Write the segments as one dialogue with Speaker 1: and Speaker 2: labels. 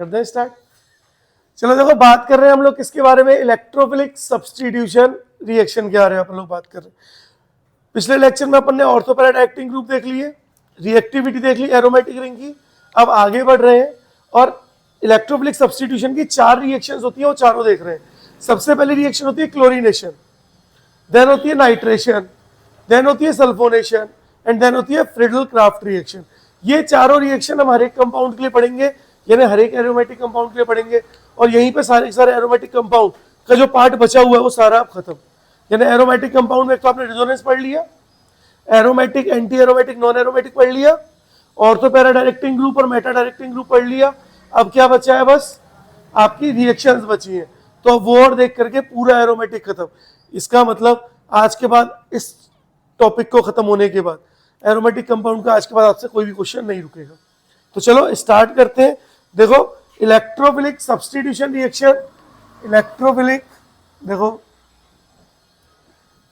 Speaker 1: कर दें स्टार्ट। चलो देखो बात कर रहे हैं हम लोग किसके बारे में, इलेक्ट्रोफिलिक सब्स्टिट्यूशन रिएक्शन के बारे में अपन लोग बात कर रहे हैं। पिछले लेक्चर में अपन ने ऑर्थोपैरा डायरेक्टिंग ग्रुप देख लिए, रिएक्टिविटी देख ली एरोमेटिक रिंग की। अब आगे बढ़ रहे हैं और इलेक्ट्रोफिलिक सब्स्टिट्यूशन की 4 रिएक्शंस होती है, वो चारों देख रहे हैं। सबसे पहली रिएक्शन होती है क्लोरीनेशन, देन होती है नाइट्रेशन, देन होती है सल्फोनेशन एंड देन होती है फ्रीडल क्राफ्ट रिएक्शन। ये चारों रिएक्शन हम हर एक कंपाउंड के लिए पढ़ेंगे, यानी हर एक एरोमेटिक कंपाउंड के लिए पढ़ेंगे। और यहीं पे सारे एरोमेटिक कंपाउंड का जो पार्ट बचा हुआ है वो सारा खत्म। यानी एरोमेटिक कंपाउंड में एक तो आपने रेजोनेंस पढ़ लिया, aromatic, anti aromatic, non aromatic पढ़ लिया, ऑर्थोपैरा डायरेक्टिंग ग्रुप और मेटा डायरेक्टिंग ग्रुप पढ़ लिया। अब क्या बचा है, बस आपकी रिएक्शंस बची हैं। तो वो और देख करके पूरा एरोमेटिक खत्म। इसका मतलब आज के बाद, इस टॉपिक को खत्म होने के बाद, एरोमेटिक कंपाउंड का आज के बाद आपसे कोई भी क्वेश्चन नहीं रुकेगा। तो चलो स्टार्ट करते हैं। देखो इलेक्ट्रोफिलिक सब्स्टिट्यूशन रिएक्शन, इलेक्ट्रोफिलिक, देखो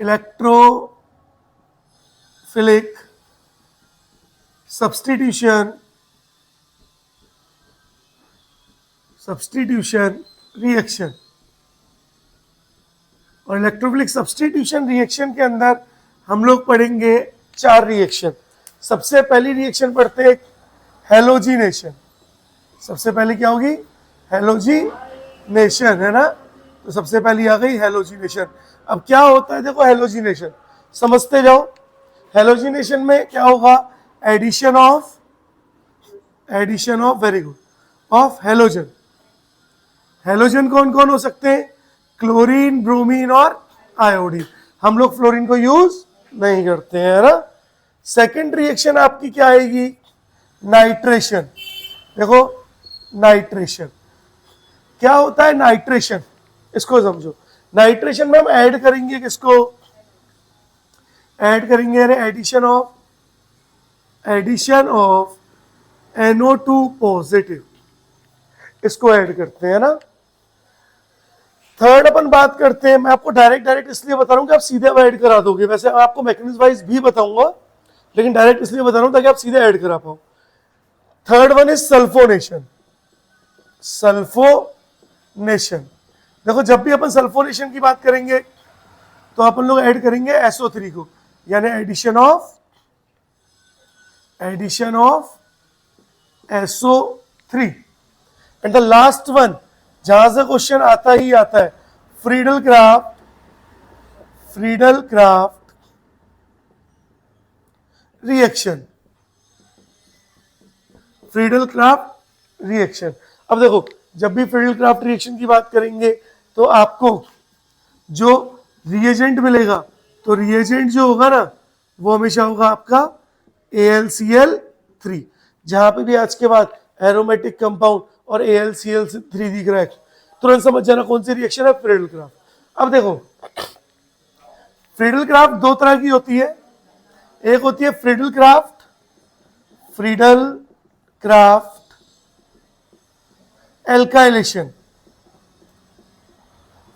Speaker 1: इलेक्ट्रोफिलिक सब्स्टिट्यूशन रिएक्शन। और इलेक्ट्रोफिलिक सब्स्टिट्यूशन रिएक्शन के अंदर हम लोग पढ़ेंगे 4 रिएक्शन। सबसे पहली रिएक्शन पढ़ते हैं हैलोजिनेशन। सबसे पहले क्या होगी, हैलोजिनेशन, है ना। तो सबसे पहली आ गई हैलोजिनेशन। अब क्या होता है, देखो हैलोजिनेशन समझते जाओ। हैलोजिनेशन में क्या होगा, addition of, very good, of halogen. Halogen कौन कौन हो सकते हैं, क्लोरीन, ब्रोमीन और आयोडीन। हम लोग फ्लोरीन को यूज नहीं करते हैं, है ना। सेकेंड रिएक्शन आपकी क्या आएगी, नाइट्रेशन। देखो नाइट्रेशन क्या होता है, नाइट्रेशन इसको समझो। नाइट्रेशन में हम ऐड करेंगे किसको, ऐड करेंगे एडिशन ऑफ NO2 पॉजिटिव, इसको ऐड करते हैं ना। थर्ड अपन बात करते हैं, मैं आपको डायरेक्ट इसलिए बता रहा हूं कि आप सीधे ऐड करा दोगे। वैसे आपको मैकेनिज्म वाइज भी बताऊंगा, लेकिन डायरेक्ट इसलिए बता रहा हूं ताकि आप सीधे ऐड करा पाओ। Third one is sulphonation. Sulphonation, देखो जब भी अपन सल्फोनेशन की बात करेंगे तो अपन लोग ऐड करेंगे SO3 को, यानी addition of SO3। And the last one, जहां से क्वेश्चन आता ही आता है, फ्रीडल क्राफ्ट रिएक्शन। अब देखो जब भी फ्रीडल क्राफ्ट रिएक्शन की बात करेंगे तो आपको जो रिएजेंट मिलेगा, तो रिएजेंट जो होगा ना वो हमेशा होगा आपका AlCl3। जहां पे भी आज के बाद एरोमेटिक कंपाउंड और AlCl3 दिख रहा है, तुरंत समझ जाना कौन सी रिएक्शन है, फ्रीडल क्राफ्ट। अब देखो फ्रीडल क्राफ्ट 2 तरह की होती है। एक होती है Friedel craft alkylation.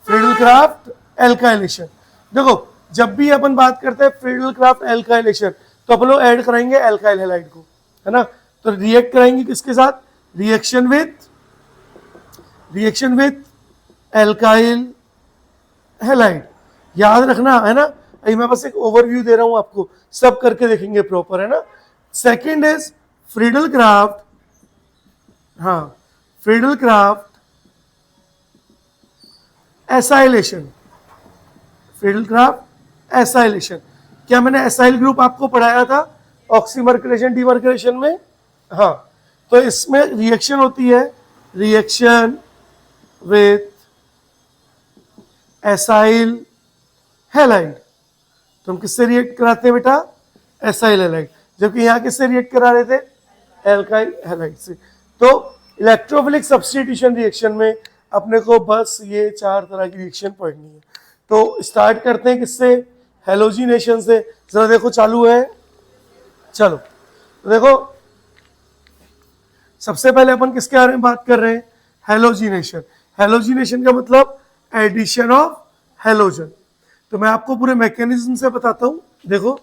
Speaker 1: Friedel craft alkylation, देखो जब भी अपन बात करते हैं फ्रीडल क्राफ्ट एल्काइलेशन तो अपन लोग ऐड कराएंगे एल्काइल हैलाइड को, है ना। तो रिएक्ट कराएंगे किसके साथ, रिएक्शन विथ एल्काइल हैलाइड। याद रखना, है ना। अभी मैं बस एक ओवरव्यू दे रहा हूं आपको, सब करके देखेंगे प्रॉपर, है ना। सेकेंड इज फ्रीडल क्राफ्ट, हाँ, फ्रीडल क्राफ्ट एसाइलेशन। क्या मैंने एसाइल ग्रुप आपको पढ़ाया था ऑक्सीमर्कुलेशन डीमर्कुलेशन में, हाँ। तो इसमें रिएक्शन होती है, रिएक्शन विथ एसाइल हैलाइड। तो हम किससे रिएक्ट कराते हैं बेटा, एसाइल हैलाइड, जबकि यहाँ किससे रिएक्ट करा रहे थे, एल्काइल हैलाइड से। तो इलेक्ट्रोफिलिक सब्स्टिट्यूशन रिएक्शन में अपने को बस ये 4 तरह की रिएक्शन पढ़नी है। तो स्टार्ट करते हैं किससे, हैलोजिनेशन से। जरा देखो चालू है, चलो तो देखो सबसे पहले अपन किसके बारे में बात कर रहे हैं, हैलोजिनेशन। हैलोजिनेशन का मतलब एडिशन ऑफ हैलोजन। तो मैं आपको पूरे मैकेनिज्म से बताता हूं, देखो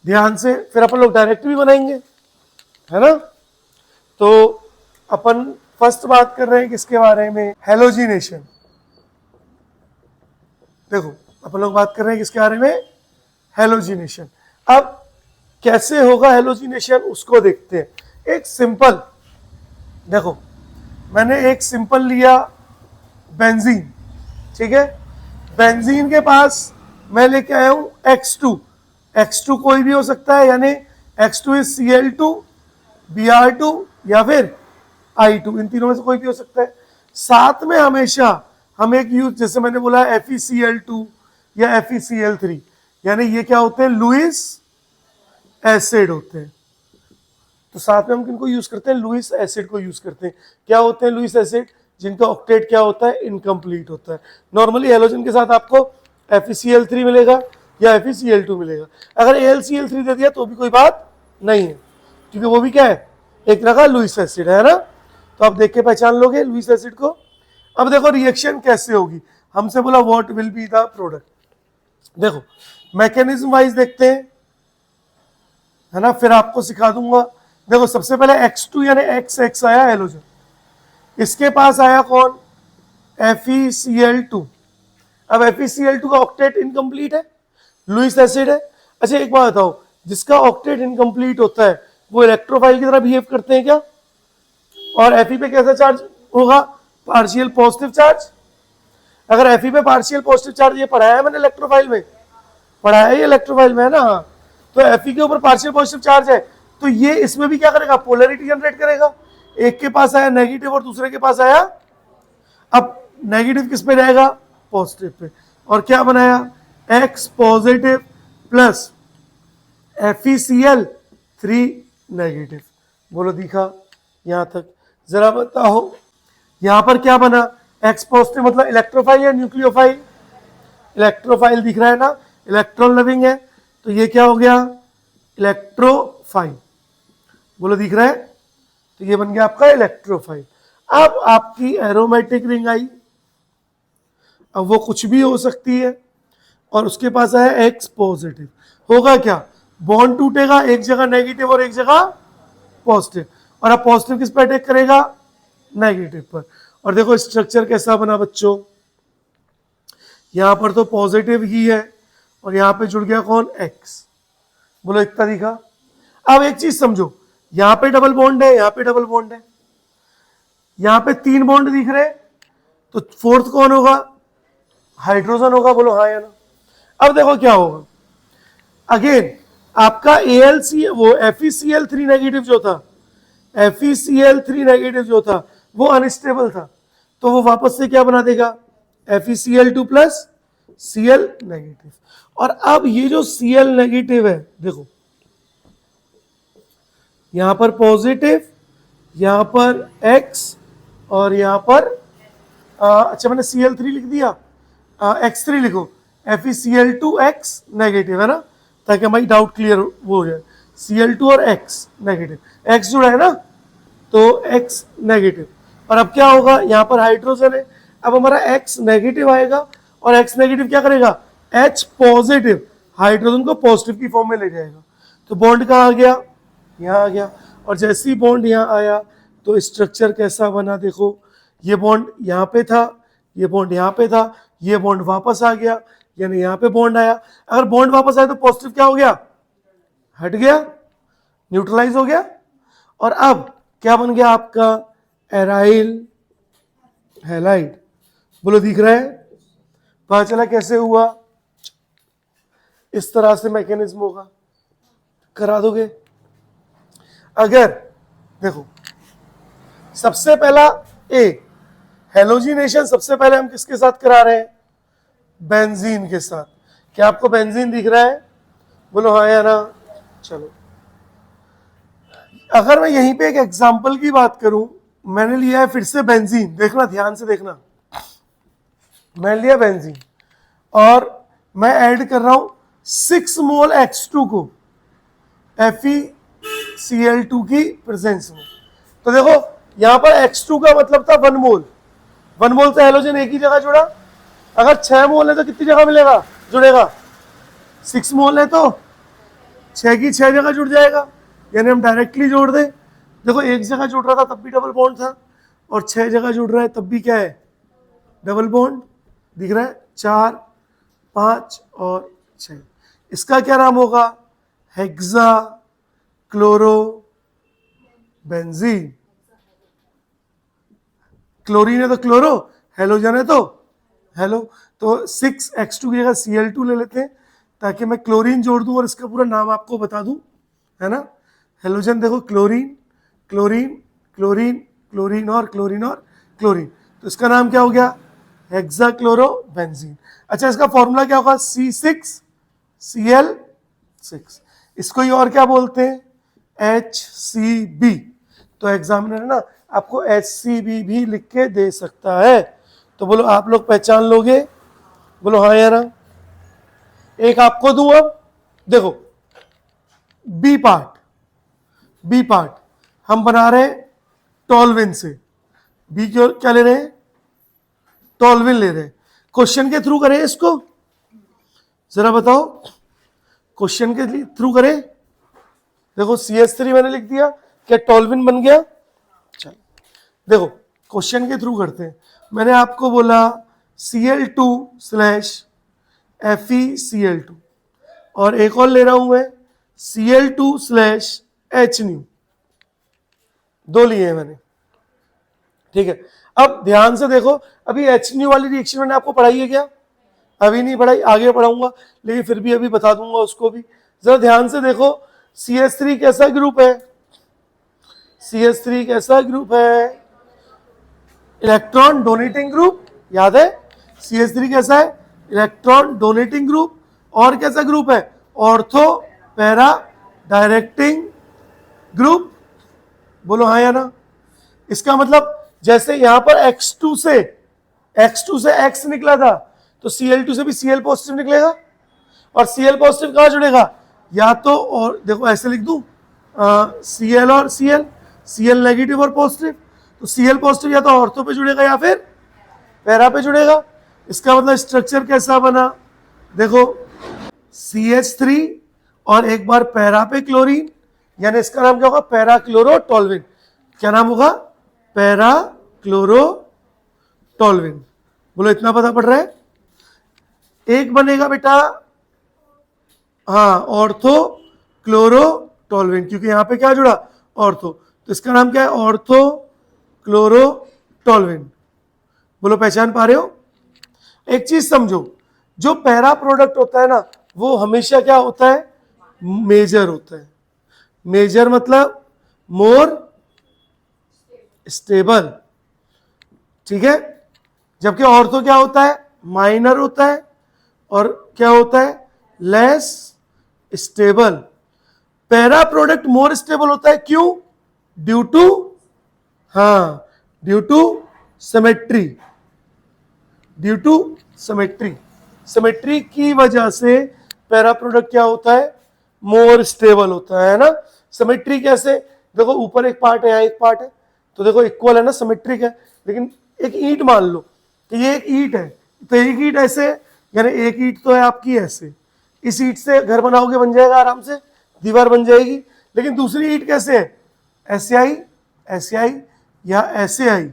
Speaker 1: ध्यान से, फिर अपन लोग डायरेक्ट भी बनाएंगे, है ना। तो अपन फर्स्ट बात कर रहे हैं किसके बारे में, हेलोजिनेशन। देखो अपन लोग बात कर रहे हैं किसके बारे में, हेलोजिनेशन। अब कैसे होगा हेलोजिनेशन उसको देखते हैं। एक सिंपल, देखो मैंने एक सिंपल लिया बेंजीन, ठीक है, बेंजीन के पास मैं लेके आया हूं X2, X2 कोई भी हो सकता है, यानी X2 इज Cl2, Br2 या फिर I2, इन तीनों में से कोई भी हो सकता है। साथ में हमेशा हम एक यूज, जैसे मैंने बोला FeCl2 या FeCl3, यानी ये क्या होते हैं, लुईस एसिड होते हैं। तो साथ में हम किनको यूज करते हैं, लुईस एसिड को यूज करते हैं। क्या होते हैं लुईस एसिड, जिनका ऑक्टेट क्या होता है, इनकम्प्लीट होता है। नॉर्मली हेलोजन के साथ आपको FeCl3 मिलेगा या FeCl2 मिलेगा। अगर AlCl3 दे दिया तो भी कोई बात नहीं है, क्योंकि वो भी क्या है, एक तरह का लुईस एसिड है ना। तो आप देख के पहचान लोगे लुईस एसिड को। अब देखो रिएक्शन कैसे होगी, हमसे बोला what will be the product. देखो मैकेनिज्म वाइज देखते हैं, है ना, फिर आपको सिखा दूंगा। देखो सबसे पहले X2 यानी XX आया हेलोजन, इसके पास आया कौन, FeCl2। अब FeCl2 का ऑक्टेट इनकम्प्लीट है, लुईस एसिड है। अच्छा एक बात बताओ, जिसका ऑक्टेट इनकम्प्लीट होता है वो इलेक्ट्रोफाइल की तरह बिहेव करते हैं क्या, और Fe पे कैसा चार्ज होगा, पार्शियल पॉजिटिव चार्ज। अगर Fe पे पार्शियल पॉजिटिव चार्ज, ये पढ़ाया है मैंने इलेक्ट्रोफाइल में, पढ़ाया है ये इलेक्ट्रोफाइल में, है ना। तो Fe के ऊपर पार्शियल पॉजिटिव चार्ज है, तो ये इसमें भी क्या करेगा, पोलैरिटी जनरेट करेगा। एक के पास आया नेगेटिव और दूसरे के पास आया, अब नेगेटिव किस पे जाएगा, पॉजिटिव पे, और क्या बनाया, X positive plus FeCl3 negative. बोलो दिखा यहां तक, जरा बताओ यहां पर क्या बना, X पॉजिटिव मतलब इलेक्ट्रोफाइल या न्यूक्लियोफाइल, इलेक्ट्रोफाइल दिख रहा है ना, इलेक्ट्रॉन लविंग है, तो ये क्या हो गया, इलेक्ट्रोफाइल। बोलो दिख रहा है, तो ये बन गया आपका इलेक्ट्रोफाइल। अब आपकी एरोमेटिक रिंग आई, अब वो कुछ भी हो सकती है, और उसके पास आया X पॉजिटिव। होगा क्या, बॉन्ड टूटेगा, एक जगह नेगेटिव और एक जगह पॉजिटिव, और अब पॉजिटिव किस पर अटैक करेगा, नेगेटिव पर। और देखो स्ट्रक्चर कैसा बना बच्चों, यहां पर तो पॉजिटिव ही है और यहां पे जुड़ गया कौन, X। बोलो इतना दिखा। अब एक चीज समझो, यहां पे डबल बॉन्ड है, यहां पे डबल बॉन्ड है, यहां पे 3 बॉन्ड दिख रहे, तो फोर्थ कौन होगा, हाइड्रोजन होगा। बोलो हाँ या ना। अब देखो क्या होगा, अगेन आपका AlC वो FeCl3 नेगेटिव जो था, FeCl3 नेगेटिव जो था वो अनस्टेबल था, तो वो वापस से क्या बना देगा, FeCl2 प्लस Cl नेगेटिव। और अब ये जो Cl नेगेटिव है, देखो यहां पर पॉजिटिव, यहां पर X और यहां पर अच्छा मैंने Cl3 लिख दिया, X3 लिखो, FeCl2X नेगेटिव है ना, ताकि हमारी डाउट क्लियर हो जाए। Cl2 और X नेगेटिव, X जुड़ा है ना, तो X नेगेटिव। और अब क्या होगा, यहां पर हाइड्रोजन है, अब हमारा X नेगेटिव आएगा, और X नेगेटिव क्या करेगा, H पॉजिटिव हाइड्रोजन को पॉजिटिव की फॉर्म में ले जाएगा। तो बॉन्ड कहाँ आ गया, यहाँ आ गया, और जैसे ही बॉन्ड यहाँ आया तो स्ट्रक्चर कैसा बना, देखो ये बॉन्ड यहाँ पे था, ये बॉन्ड यहाँ पे था, ये बॉन्ड वापस आ गया, यानी यहाँ पे बॉन्ड आया। अगर बॉन्ड वापस आया तो पॉजिटिव क्या हो गया, हट गया, न्यूट्रलाइज हो गया, और अब क्या बन गया आपका, एराइल हैलाइड। बोलो दिख रहा है, पता चला कैसे हुआ, इस तरह से मैकेनिज्म होगा, करा दोगे। अगर देखो सबसे पहला ए, हेलोजिनेशन सबसे पहले हम किसके साथ करा रहे हैं, बेंजीन के साथ। क्या आपको बेंजीन दिख रहा है, बोलो हाँ या ना। चलो अगर मैं यहीं पे एक एग्जांपल की बात करूं, मैंने लिया है फिर से बेंजीन, देखना ध्यान से देखना, मैंने लिया बेंजीन और मैं ऐड कर रहा हूं 6 मोल X2 को FeCl2 की प्रेजेंस में। तो देखो यहां पर X2 का मतलब था 1 मोल, 1 मोल से हेलोजन एक ही जगह जुड़ा। अगर 6 मोल है तो कितनी जगह मिलेगा, जुड़ेगा, 6 मोल है तो 6 की 6 जगह जुड़ जाएगा, यानी हम डायरेक्टली जोड़ दें। देखो एक जगह जुड़ रहा था तब भी डबल बॉन्ड था, और 6 जगह जुड़ रहा है तब भी क्या है, डबल बॉन्ड दिख रहा है, 4, 5 और 6। इसका क्या नाम होगा, हेक्सा क्लोरो बेंजीन। क्लोरीन है तो क्लोरो, हेलोजन है तो हेलो। तो 6H2 की जगह Cl2 ले लेते हैं ताकि मैं क्लोरीन जोड़ दूं और इसका पूरा नाम आपको बता दूं, है ना। हेलोजन देखो, क्लोरीन क्लोरीन क्लोरीन क्लोरीन और क्लोरीन और क्लोरीन, तो इसका नाम क्या हो गया, हेक्साक्लोरोबेंजीन। अच्छा, इसका फॉर्मूला क्या होगा, C6Cl6। इसको ही और क्या बोलते हैं, HCB। तो एग्जामिनर है ना आपको HCB भी लिख के दे सकता है। तो बोलो आप लोग पहचान लोगे, बोलो हाँ या ना। एक आपको दूं, अब देखो बी पार्ट हम बना रहे टॉलविन से। बी क्या ले रहे हैं, टॉलविन ले रहे हैं। क्वेश्चन के थ्रू करें इसको, जरा बताओ, क्वेश्चन के थ्रू करें। देखो CH3 मैंने लिख दिया, क्या टॉलविन बन गया। चलो देखो क्वेश्चन के थ्रू करते हैं। मैंने आपको बोला Cl2/FeCl2 और एक और ले रहा हूं मैं Cl2/HNu, 2 लिए हैं मैंने, ठीक है। अब ध्यान से देखो, अभी HNu वाली रिएक्शन मैंने आपको पढ़ाई है क्या, अभी नहीं पढ़ाई, आगे पढ़ाऊंगा, लेकिन फिर भी अभी बता दूंगा उसको भी। जरा ध्यान से देखो, CH3 कैसा ग्रुप है, CH3 कैसा ग्रुप है, इलेक्ट्रॉन डोनेटिंग ग्रुप, याद है CH3 कैसा है, इलेक्ट्रॉन डोनेटिंग ग्रुप। और कैसा ग्रुप है, ऑर्थो पैरा डायरेक्टिंग ग्रुप। बोलो हाँ या ना। इसका मतलब जैसे यहां पर X2 से X निकला था, तो Cl2 से भी Cl पॉजिटिव निकलेगा, और Cl पॉजिटिव कहां जुड़ेगा, या तो, और देखो ऐसे लिख दूं, Cl और Cl नेगेटिव और पॉजिटिव, तो Cl पॉजिटिव या तो ऑर्थो पे जुड़ेगा या फिर पैरा पे जुड़ेगा। इसका मतलब स्ट्रक्चर कैसा बना, देखो CH3 और एक बार पैरा पे क्लोरीन, यानी इसका नाम क्या होगा, पैरा क्लोरो टॉलविन। क्या नाम होगा, पैरा क्लोरो टॉलविन। बोलो इतना पता पड़ रहा है। एक बनेगा बेटा, हाँ, ऑर्थो क्लोरो टॉलविन, क्योंकि यहां पे क्या जुड़ा, ऑर्थो, तो इसका नाम क्या है, ऑर्थो क्लोरो टॉलविन। बोलो पहचान पा रहे हो। एक चीज समझो, जो पैरा प्रोडक्ट होता है ना, वो हमेशा क्या होता है, मेजर होता है। मेजर मतलब मोर स्टेबल, ठीक है। जबकि ऑर्थो क्या होता है, माइनर होता है, और क्या होता है, less stable. Para product more stable होता है, क्यों, ड्यू टू, हाँ, due to symmetry, due to symmetry. Symmetry की वजह से पैरा प्रोडक्ट क्या होता है, मोर स्टेबल होता है ना। सिमेट्री कैसे, देखो ऊपर एक पार्ट है, यहाँ एक पार्ट है, तो देखो इक्वल है ना, सिमेट्रिक है। लेकिन एक ईंट मान लो कि ये एक ईंट है, तो एक ईंट ऐसे, यानी एक ईंट तो है आपकी ऐसे, इस ईंट से घर बनाओगे बन जाएगा आराम से, दीवार बन जाएगी। लेकिन दूसरी ईंट कैसे है, ऐसे आई, ऐसे आई, या ऐसे आई,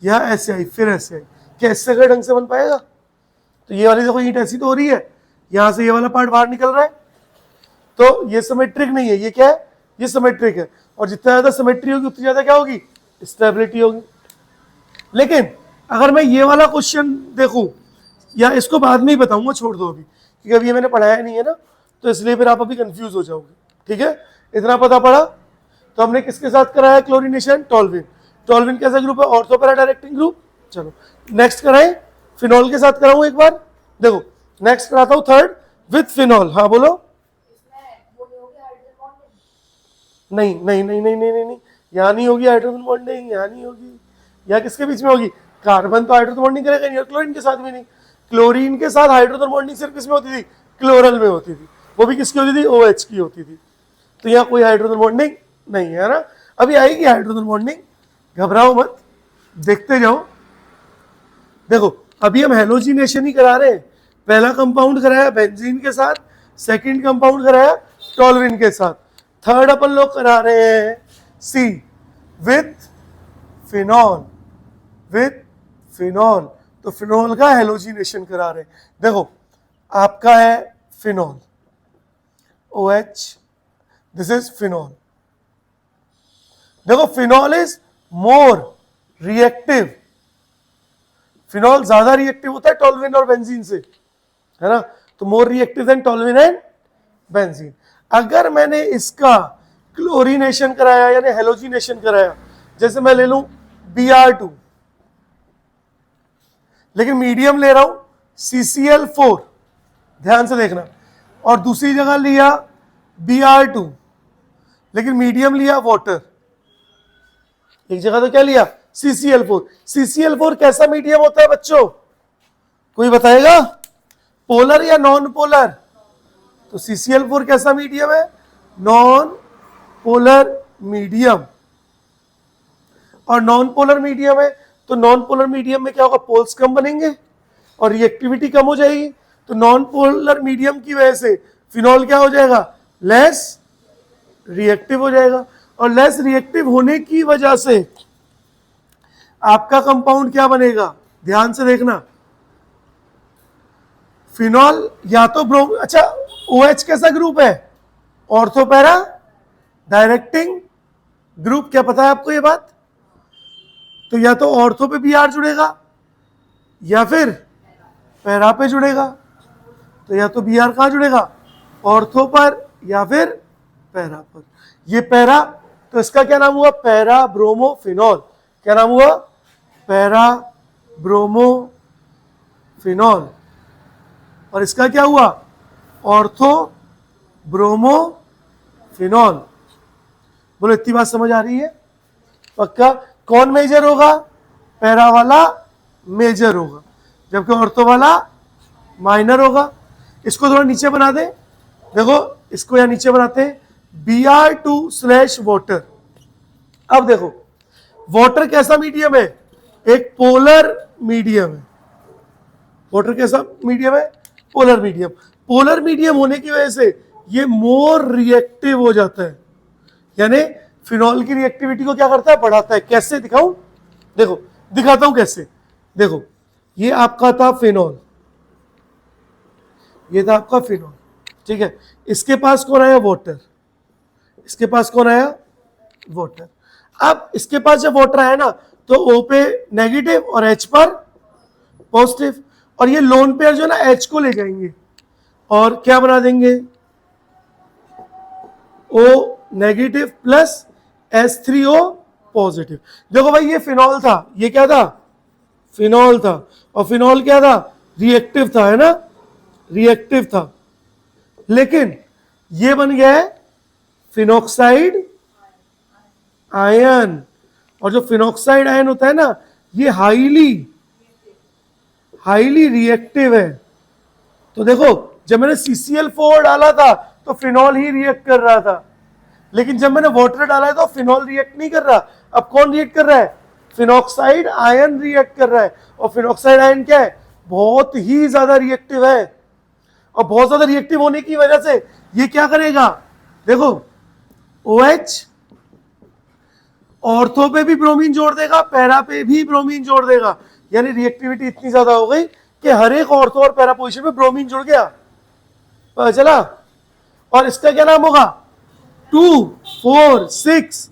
Speaker 1: या ऐसे आई, फिर ऐसे आई, क्या इससे अगर ढंग से बन पाएगा। तो ये वाली देखो ईंट ऐसी तो हो रही है, यहां से ये वाला पार्ट बाहर निकल रहा है, तो ये सिमेट्रिक नहीं है, ये क्या है, ये सिमेट्रिक है। और जितना ज्यादा सिमेट्री होगी उतनी ज्यादा क्या होगी, स्टेबिलिटी होगी। लेकिन अगर मैं ये वाला क्वेश्चन देखूं, या इसको बाद में ही बताऊंगा, छोड़ दो अभी, क्योंकि अभी ये मैंने पढ़ाया नहीं है ना, तो इसलिए फिर आप अभी कंफ्यूज हो जाओगे, ठीक है। इतना पता पड़ा। तो हमने किसके साथ कराया क्लोरीनेशन, टॉलविन। टॉलविन कैसा ग्रुप है, ऑर्थो पैरा डायरेक्टिंग ग्रुप। चलो नेक्स्ट कराएं, फिनॉल के साथ कराऊं एक बार। देखो नेक्स्ट कराता हूं थर्ड विथ फिनॉल। हाँ बोलो। नहीं नहीं नहीं नहीं नहीं नहीं, यहाँ नहीं होगी हाइड्रोजन बॉन्डिंग, यहाँ नहीं होगी। यहाँ किसके बीच में होगी, कार्बन तो हाइड्रोजन बॉन्डिंग करेगा नहीं, और क्लोरीन के साथ भी नहीं। क्लोरीन के साथ हाइड्रोजन बॉन्डिंग सिर्फ किसमें होती थी, क्लोरल में होती थी, वो भी किसकी होती थी, OH की होती थी। तो यहाँ कोई हाइड्रोजन बॉन्डिंग नहीं है ना। अभी आएगी हाइड्रोजन बॉन्डिंग, घबराओ मत, देखते जाओ। देखो अभी हम हेलोजिनेशन ही करा रहे हैं। पहला कंपाउंड कराया बेंजीन के साथ, सेकंड कंपाउंड कराया टॉलविन के साथ, थर्ड अपन लोग करा रहे हैं C with phenol. With phenol, तो फिनॉल का हेलोजिनेशन करा रहे हैं। देखो आपका है phenol OH, this is phenol. देखो phenol is more reactive, phenol ज्यादा रिएक्टिव होता है टोल्यूइन और बेंजीन से, है ना, तो more reactive than toluene and benzene. अगर मैंने इसका क्लोरीनेशन कराया यानी हेलोजिनेशन कराया, जैसे मैं ले लूं Br2, लेकिन मीडियम ले रहा हूं CCl4, ध्यान से देखना, और दूसरी जगह लिया Br2 लेकिन मीडियम लिया वाटर, एक जगह तो क्या लिया CCl4। CCl4 कैसा मीडियम होता है बच्चों, कोई बताएगा, पोलर या नॉन पोलर? तो CCl4 कैसा मीडियम है, नॉन पोलर मीडियम। और नॉन पोलर मीडियम है तो नॉन पोलर मीडियम में क्या होगा, पोल्स कम बनेंगे और रिएक्टिविटी कम हो जाएगी। तो नॉन पोलर मीडियम की वजह से फिनॉल क्या हो जाएगा, लेस रिएक्टिव हो जाएगा, और लेस रिएक्टिव होने की वजह से आपका कंपाउंड क्या बनेगा, ध्यान से देखना, फिनॉल या तो ब्रोम, अच्छा OH कैसा ग्रुप है, ऑर्थो पैरा डायरेक्टिंग ग्रुप, क्या पता है आपको ये बात? तो या तो ऑर्थो पे Br जुड़ेगा या फिर पैरा पे जुड़ेगा, तो या तो Br कहां जुड़ेगा, ऑर्थो पर या फिर पैरा पर। ये पैरा, तो इसका क्या नाम हुआ, पैरा ब्रोमोफिनॉल। क्या नाम हुआ, पैरा ब्रोमोफिनॉल। और इसका क्या हुआ, ऑर्थो ब्रोमोफिनॉल। बोलो इतनी बात समझ आ रही है पक्का? कौन मेजर होगा, पैरा वाला मेजर होगा, जबकि ऑर्थो वाला माइनर होगा। इसको थोड़ा नीचे बना दे, देखो इसको यहां नीचे बनाते हैं, Br2/वाटर। अब देखो वाटर कैसा मीडियम है, एक पोलर मीडियम है। वाटर कैसा मीडियम है, पोलर मीडियम। पोलर मीडियम होने की वजह से ये मोर रिएक्टिव हो जाता है, यानी फिनॉल की रिएक्टिविटी को क्या करता है, बढ़ाता है। कैसे दिखाऊं, देखो दिखाता हूं कैसे। देखो ये आपका था फिनॉल, ये था आपका फिनॉल, ठीक है, इसके पास कौन आया, वाटर, इसके पास कौन आया, वाटर। अब इसके पास जब वाटर आया ना, तो O पे नेगेटिव और H पर पॉजिटिव, और ये लोन पेयर जो है ना H को ले जाएंगे और क्या बना देंगे, O negative plus H3O positive. देखो भाई ये फिनॉल था, ये क्या था, फिनॉल था, और फिनॉल क्या था, रिएक्टिव था, है ना, रिएक्टिव था। लेकिन ये बन गया है फिनॉक्साइड आयन, और जो फिनॉक्साइड आयन होता है ना, ये हाईली रिएक्टिव है। तो देखो जब मैंने CCl4 डाला था तो फिनॉल ही रिएक्ट कर रहा था, लेकिन जब मैंने वाटर डाला है तो फिनॉल रिएक्ट नहीं कर रहा। अब कौन रिएक्ट कर रहा है, फिनॉक्साइड आयन रिएक्ट कर रहा है। और फिनॉक्साइड आयन क्या है, बहुत ही ज्यादा रिएक्टिव है, और बहुत ज्यादा रिएक्टिव होने की वजह से ये क्या करेगा, देखो OH ऑर्थो पे भी ब्रोमीन जोड़ देगा, पैरा पे भी ब्रोमीन जोड़ देगा, यानी रिएक्टिविटी इतनी ज्यादा हो गई कि हर एक ऑर्थो और पैरा पोजीशन में ब्रोमीन जुड़ गया, पता चला। और इसका क्या नाम होगा, 2,4,6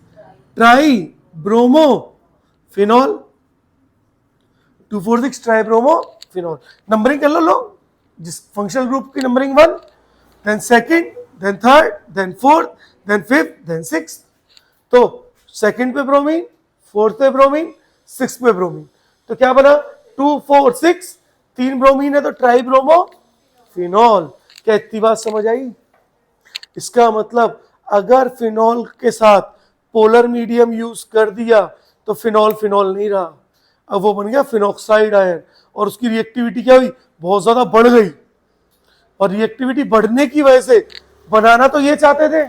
Speaker 1: tribromophenol, 2,4,6 tribromophenol. Numbering कर लो, जिस फंक्शनल ग्रुप की numbering 1, then second, then third, then fourth, then fifth, then sixth. तो सेकंड पे ब्रोमीन, फोर्थ पे ब्रोमीन, सिक्स पे ब्रोमीन, तो क्या बना 2, 4, 6, 3 ब्रोमीन है तो ट्राई ब्रोमो फिनॉल। क्या इतनी बात समझ आई? इसका मतलब अगर फिनॉल के साथ पोलर मीडियम यूज कर दिया तो फिनॉल फिनॉल नहीं रहा, अब वो बन गया फिनॉक्साइड आयन, और उसकी रिएक्टिविटी क्या हुई, बहुत ज्यादा बढ़ गई। और रिएक्टिविटी बढ़ने की वजह से, बनाना तो ये चाहते थे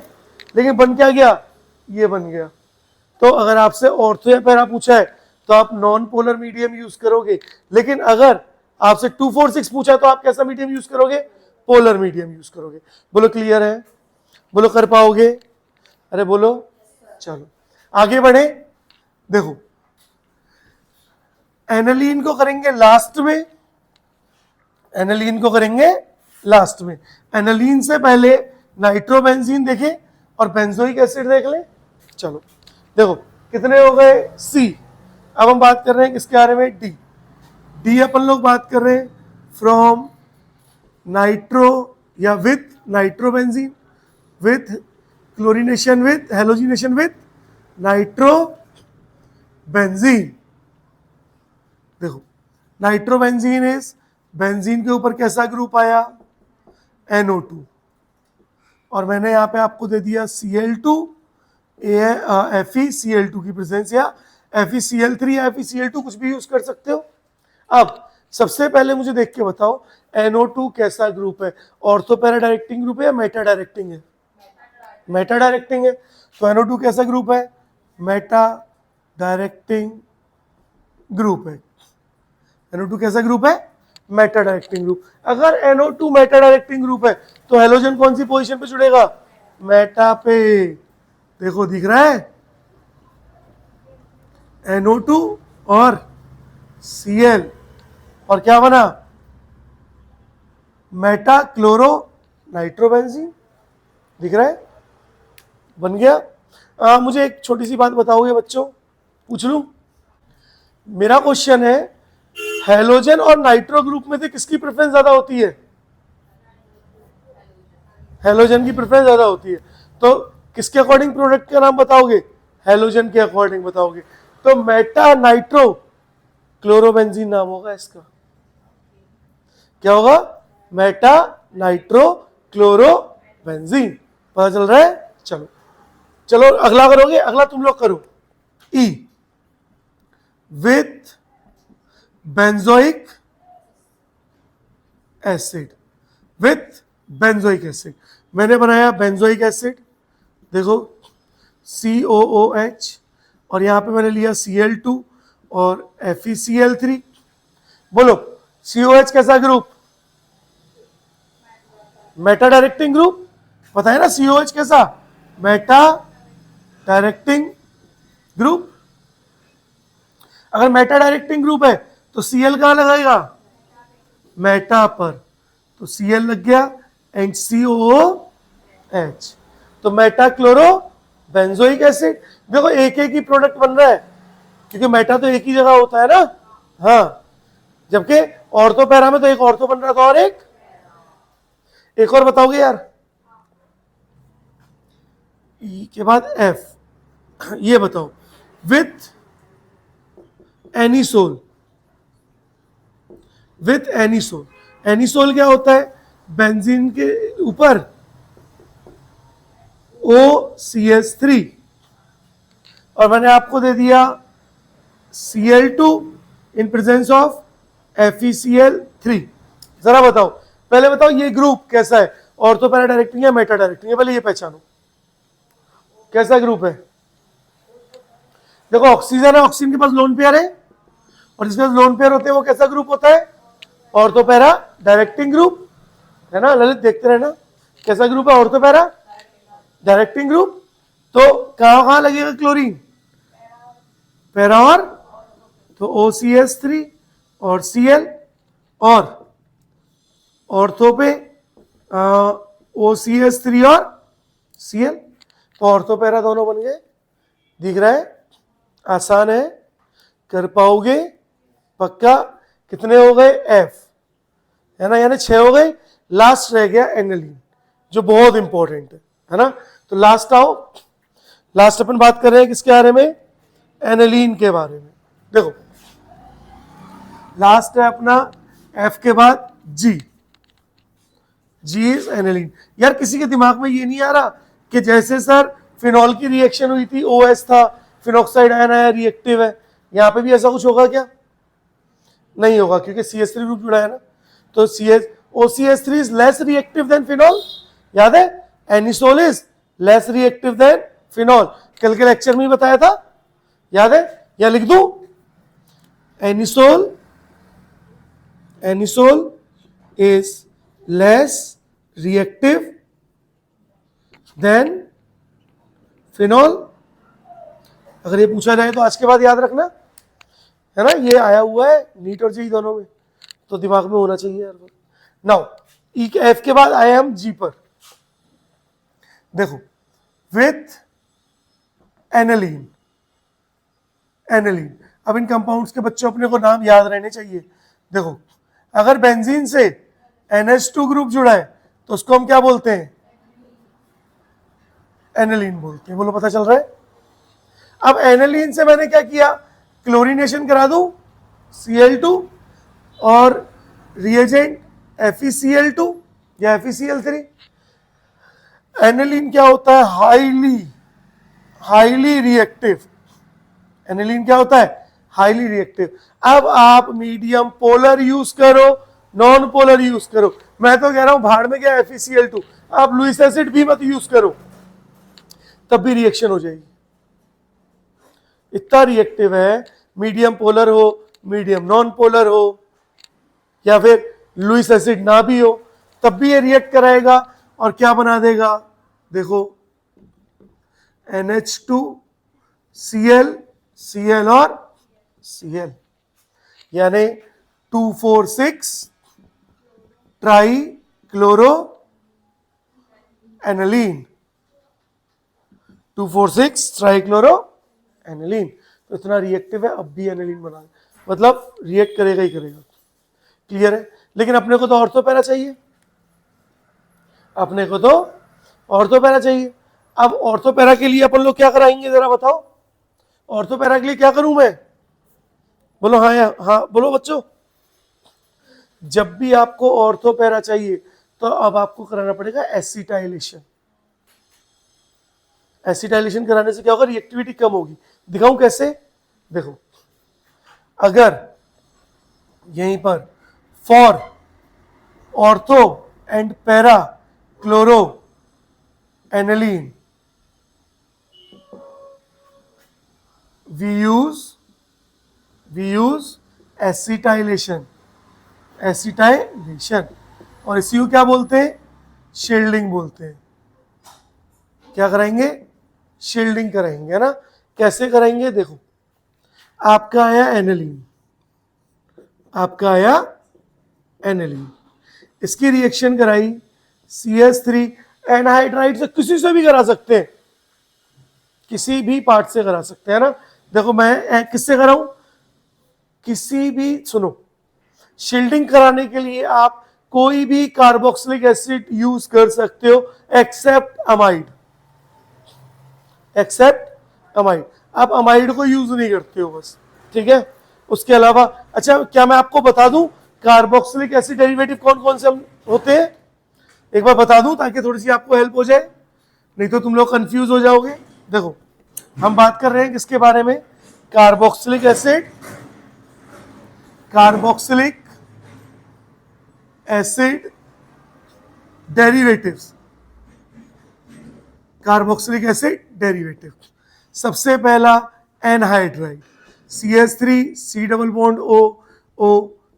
Speaker 1: लेकिन बन क्या गया, ये बन गया। तो अगर आपसे ऑर्थो या पैरा पूछा है तो आप नॉन पोलर मीडियम यूज करोगे, लेकिन अगर आपसे 2, 4, 6 पूछा तो आप कैसा मीडियम यूज करोगे, पोलर मीडियम यूज करोगे। बोलो क्लियर है, बोलो कर पाओगे, अरे बोलो। चलो आगे बढ़े, देखो एनालीन को करेंगे लास्ट में, एनालीन को करेंगे लास्ट में। एनालीन से पहले नाइट्रोबेंजीन देखें और बेंजोइक एसिड देख लें। चलो देखो कितने हो गए सी। अब हम बात कर रहे हैं किसके बारे में, डी। डी अपन लोग बात कर रहे हैं फ्रॉम नाइट्रो या with nitrobenzene, with chlorination, with halogenation, with nitrobenzene. देखो नाइट्रोबेंजीन इज, बेंजीन के ऊपर कैसा ग्रुप आया, NO2, और मैंने यहां पे आपको दे दिया Cl2, FeCl2 की प्रेजेंस, या FeCl3 या FeCl2 कुछ भी यूज कर सकते हो। अब सबसे पहले मुझे देख के बताओ NO2 कैसा ग्रुप है, ऑर्थो पैरा डायरेक्टिंग ग्रुप है या मेटा डायरेक्टिंग है, मेटा डायरेक्टिंग है। तो NO2 कैसा ग्रुप है, मेटा डायरेक्टिंग ग्रुप है। NO2 कैसा ग्रुप है, मेटा डायरेक्टिंग ग्रुप। अगर NO2 मेटा डायरेक्टिंग ग्रुप है तो हेलोजन कौन सी पोजीशन पे जुड़ेगा, मेटा पे। देखो दिख रहा है NO2 और Cl, और क्या बना, मेटा क्लोरो नाइट्रोबेंजीन। दिख रहा है, बन गया। मुझे एक छोटी सी बात बताओगे बच्चों, पूछ लूं। मेरा क्वेश्चन है हेलोजन और नाइट्रो ग्रुप में से किसकी प्रेफरेंस ज्यादा होती है, हेलोजन की प्रेफरेंस ज्यादा होती है। तो किसके अकॉर्डिंग प्रोडक्ट का नाम बताओगे, हेलोजन के अकॉर्डिंग बताओगे। तो मेटा नाइट्रो क्लोरोबेंजीन नाम होगा इसका। क्या होगा, मेटा नाइट्रो क्लोरोबेंजीन। पता चल रहा है। चलो चलो अगला करोगे, अगला तुम लोग करो। E, with benzoic acid, with benzoic acid. मैंने बनाया बेंजोइक एसिड, देखो COOH, और यहां पे मैंने लिया Cl2 और FeCl3। बोलो COH कैसा ग्रुप, मेटा डायरेक्टिंग ग्रुप। पता है ना COH कैसा, मेटा डायरेक्टिंग ग्रुप। अगर मेटा डायरेक्टिंग ग्रुप है तो Cl कहां लगाएगा, मेटा पर, तो Cl लग गया एंड COOH, तो मेटा क्लोरो बेंजोइक एसिड। देखो एक एक ही प्रोडक्ट बन रहा है क्योंकि मेटा तो एक ही जगह होता है ना, हाँ, जबकि ऑर्थो पैरा में तो एक ऑर्थो बन रहा था और एक और बताओगे यार। ई के बाद F, ये बताओ with anisole, with anisole. Anisole क्या होता है, बेंजीन के ऊपर OCH3, और मैंने आपको दे दिया Cl2 in presence of FeCl3। जरा बताओ, पहले बताओ ये ग्रुप कैसा है, ऑर्थो पैरा डायरेक्टिंग या मेटा डायरेक्टिंग है, पहले ये पहचानो कैसा ग्रुप है। देखो ऑक्सीजन है, ऑक्सीजन के पास लोन पेयर है, और जिसके पास लोन पेयर होते हैं वो कैसा ग्रुप होता है, ऑर्थो पैरा डायरेक्टिंग ग्रुप, है ना। ललित देखते रहना कैसा ग्रुप है, ऑर्थो पैरा डायरेक्टिंग ग्रुप। तो कहां कहां लगेगा क्लोरीन, पैरा और, तो OCH3 और Cl, और ऑर्थो पे OCH3 और Cl, तो ऑर्थो पैरा दोनों बन गए। दिख रहा है, आसान है, कर पाओगे पक्का। कितने हो गए, F, है ना, यानी 6 हो गए। लास्ट रह गया एनालीन, जो बहुत इंपॉर्टेंट है ना। तो लास्ट आओ, लास्ट अपन बात कर रहे हैं किसके बारे में, एनालीन के बारे में। देखो लास्ट है अपना F के बाद G, G इज एनालीन। यार किसी के दिमाग में ये नहीं आ रहा कि जैसे सर फिनॉल की रिएक्शन हुई थी, OH था, फिनॉक्साइड आयन आया, रिएक्टिव है, यहां पे भी ऐसा कुछ होगा क्या, नहीं होगा क्योंकि CH3 ग्रुप जुड़ा है ना। तो OCH3 is less reactive than phenol, याद है, anisole is less reactive than phenol, कल के लेक्चर में ही बताया था, याद है। या लिख दूं, anisole is less reactive than phenol. अगर ये पूछा जाए तो आज के बाद याद रखना, है ना, ये आया हुआ है नीट और जेई दोनों में, तो दिमाग में होना चाहिए यार। नाउ ई के एफ के बाद आए हम जी पर। देखो विथ एनालीन, एनालीन, अब इन कंपाउंड्स के बच्चों अपने को नाम याद रहने चाहिए। देखो अगर बेंजीन से NH2 ग्रुप जुड़ा है तो उसको हम क्या बोलते हैं, एनालीन बोलते हैं। बोलो पता चल रहा है। अब एनालीन से मैंने क्या किया, क्लोरीनेशन करा दूं Cl2 और रिएजेंट FeCl2 या FeCl3। एनालीन क्या होता है, हाईली रिएक्टिव। एनालीन क्या होता है, हाईली रिएक्टिव। अब आप मीडियम पोलर यूज करो, नॉन पोलर यूज करो, मैं तो कह रहा हूं भाड़ में गया FeCl2, आप लुईस एसिड भी मत यूज करो, तब भी रिएक्शन हो जाएगी। इतना रिएक्टिव है, मीडियम पोलर हो, मीडियम नॉन पोलर हो, या फिर लुईस एसिड ना भी हो, तब भी ये रिएक्ट कराएगा और क्या बना देगा। देखो NH2 Cl, Cl और Cl, यानी 2,4,6 try chloro aniline, 2,4,6 try chloro aniline. तो इतना रिएक्टिव है, अब भी एनालीन बना, मतलब रिएक्ट करेगा ही करेगा। क्लियर है। लेकिन अपने को तो ऑर्थोपैरा चाहिए, अपने को तो ऑर्थोपैरा चाहिए। अब ऑर्थोपैरा के लिए अपन लोग क्या कराएंगे जरा बताओ, ऑर्थोपैरा के लिए क्या करूं मैं, बोलो हाँ या हाँ, बोलो बच्चों। जब भी आपको ऑर्थोपैरा चाहिए तो अब आपको कराना पड़ेगा एसिटाइलेशन। एसिटाइलेशन कराने से क्या होगा, रिएक्टिविटी कम होगी। दिखाऊं कैसे, देखो अगर यहीं पर for ortho and para chloro aniline we use acetylation, और इसी को क्या बोलते हैं, शील्डिंग बोलते हैं। क्या कराएंगे, शील्डिंग कराएंगे, है ना। कैसे कराएंगे, देखो आपका आया एनालीन, आपका आया एनालीन, इसकी रिएक्शन कराई CH3 एनहाइड्राइड से, किसी से भी करा सकते हैं, किसी भी पार्ट से करा सकते हैं ना। देखो मैं किससे कराऊं, किसी भी, सुनो, शील्डिंग कराने के लिए आप कोई भी कार्बोक्सिलिक एसिड यूज कर सकते हो एक्सेप्ट अमाइड, एक्सेप्ट अमाइड। आप अमाइड को यूज नहीं करते हो बस, ठीक है। उसके अलावा अच्छा क्या मैं आपको बता दूं कार्बोक्सिलिक एसिड डेरिवेटिव कौन कौन से होते हैं, एक बार बता दूं ताकि थोड़ी सी आपको हेल्प हो जाए, नहीं तो तुम लोग कंफ्यूज हो जाओगे। देखो हम बात कर रहे हैं किसके बारे में, carboxylic acid, carboxylic acid derivatives, carboxylic acid derivative. सबसे पहला anhydride, CH3 C double bond O O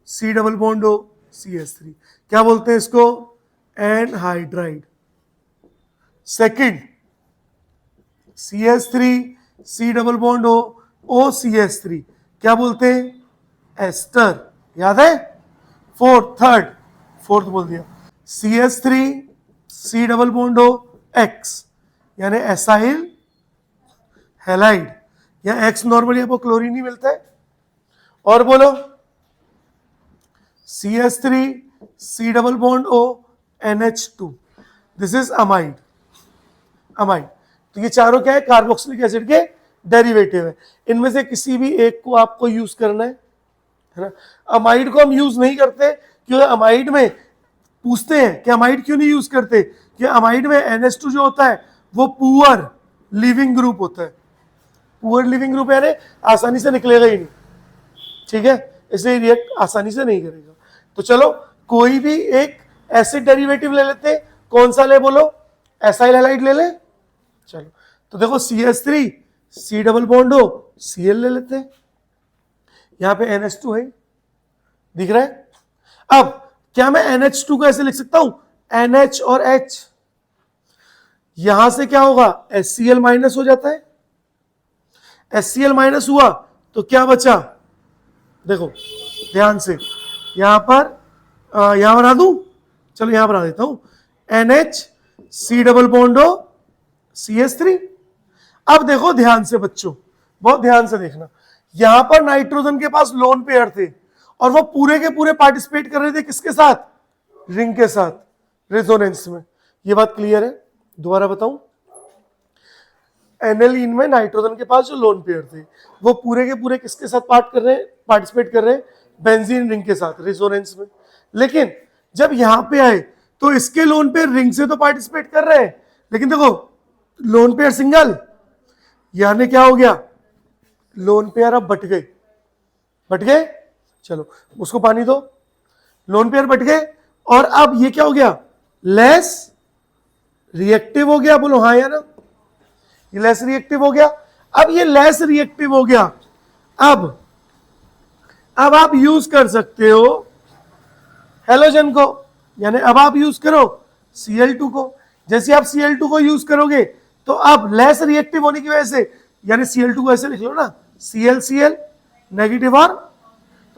Speaker 1: C double bond O CH3, क्या बोलते हैं इसको, anhydride. Second CH3 C double bond O O CH3, क्या बोलते हैं, एस्टर, याद है। फोर्थ बोल दिया, CH3 C double bond O X, यानी एसाइल हैलाइड, या X नॉर्मली आपको क्लोरीन ही मिलता है। और बोलो CH3 C double bond O NH2, this is amide, amide. तो ये चारों क्या है, कार्बोक्सिलिक एसिड के डेरिवेटिव है। इनमें से किसी भी एक को आपको यूज करना है ना। अमाइड को हम यूज नहीं करते क्योंकि अमाइड में पूछते हैं कि अमाइड क्यों नहीं यूज करते, कि अमाइड में NH2 जो होता है वो पुअर लिविंग ग्रुप होता है, पुअर लिविंग ग्रुप यानी आसानी से निकलेगा ही नहीं, ठीक है, इसलिए रिएक्ट आसानी से नहीं करेगा। तो चलो कोई भी एक एसिड डेरिवेटिव ले लेते, कौन सा ले बोलो, एसाइल हैलाइड ले ले। चलो तो देखो CH3 C double bond O Cl ले लेते हैं, यहां पे NH2 है, दिख रहा है। अब क्या मैं NH2 को ऐसे लिख सकता हूं, NH और H, यहां से क्या होगा, HCl माइनस हो जाता है, HCl माइनस हुआ तो क्या बचा, देखो ध्यान से, यहां पर यहां बना दूं, चलो यहां बना देता हूं, NH C double bond O CH3। अब देखो ध्यान से बच्चों, बहुत ध्यान से देखना, यहां पर नाइट्रोजन के पास लोन पेयर थे और वो पूरे के पूरे पार्टिसिपेट कर रहे थे किसके साथ, रिंग के साथ, रेजोनेंस में। ये बात क्लियर है? दोबारा बताऊं, एनालीन में नाइट्रोजन के पास जो लोन पेयर थे वो पूरे के पूरे किसके साथ पार्टिसिपेट कर रहे हैं, बेंजीन रिंग के साथ, रेजोनेंस में। लेकिन जब यहां पे आए तो इसके लोन पेयर रिंग से तो पार्टिसिपेट कर रहे हैं, लेकिन देखो लोन पेयर सिंगल, यानी क्या हो गया, लोन पेयर अब बट गए, चलो उसको पानी दो, लोन पेयर बट गए और अब ये क्या हो गया, लेस रिएक्टिव हो गया, बोलो हाँ या ना, ये लेस रिएक्टिव हो गया। अब ये लेस रिएक्टिव हो गया, अब आप यूज कर सकते हो हेलोजन को, यानी अब आप यूज करो Cl2 को। जैसे आप Cl2 को यूज करोगे तो अब लेस रिएक्टिव होने की वजह से, यानी Cl2 को ऐसे लिख लो ना, Cl नेगेटिव, और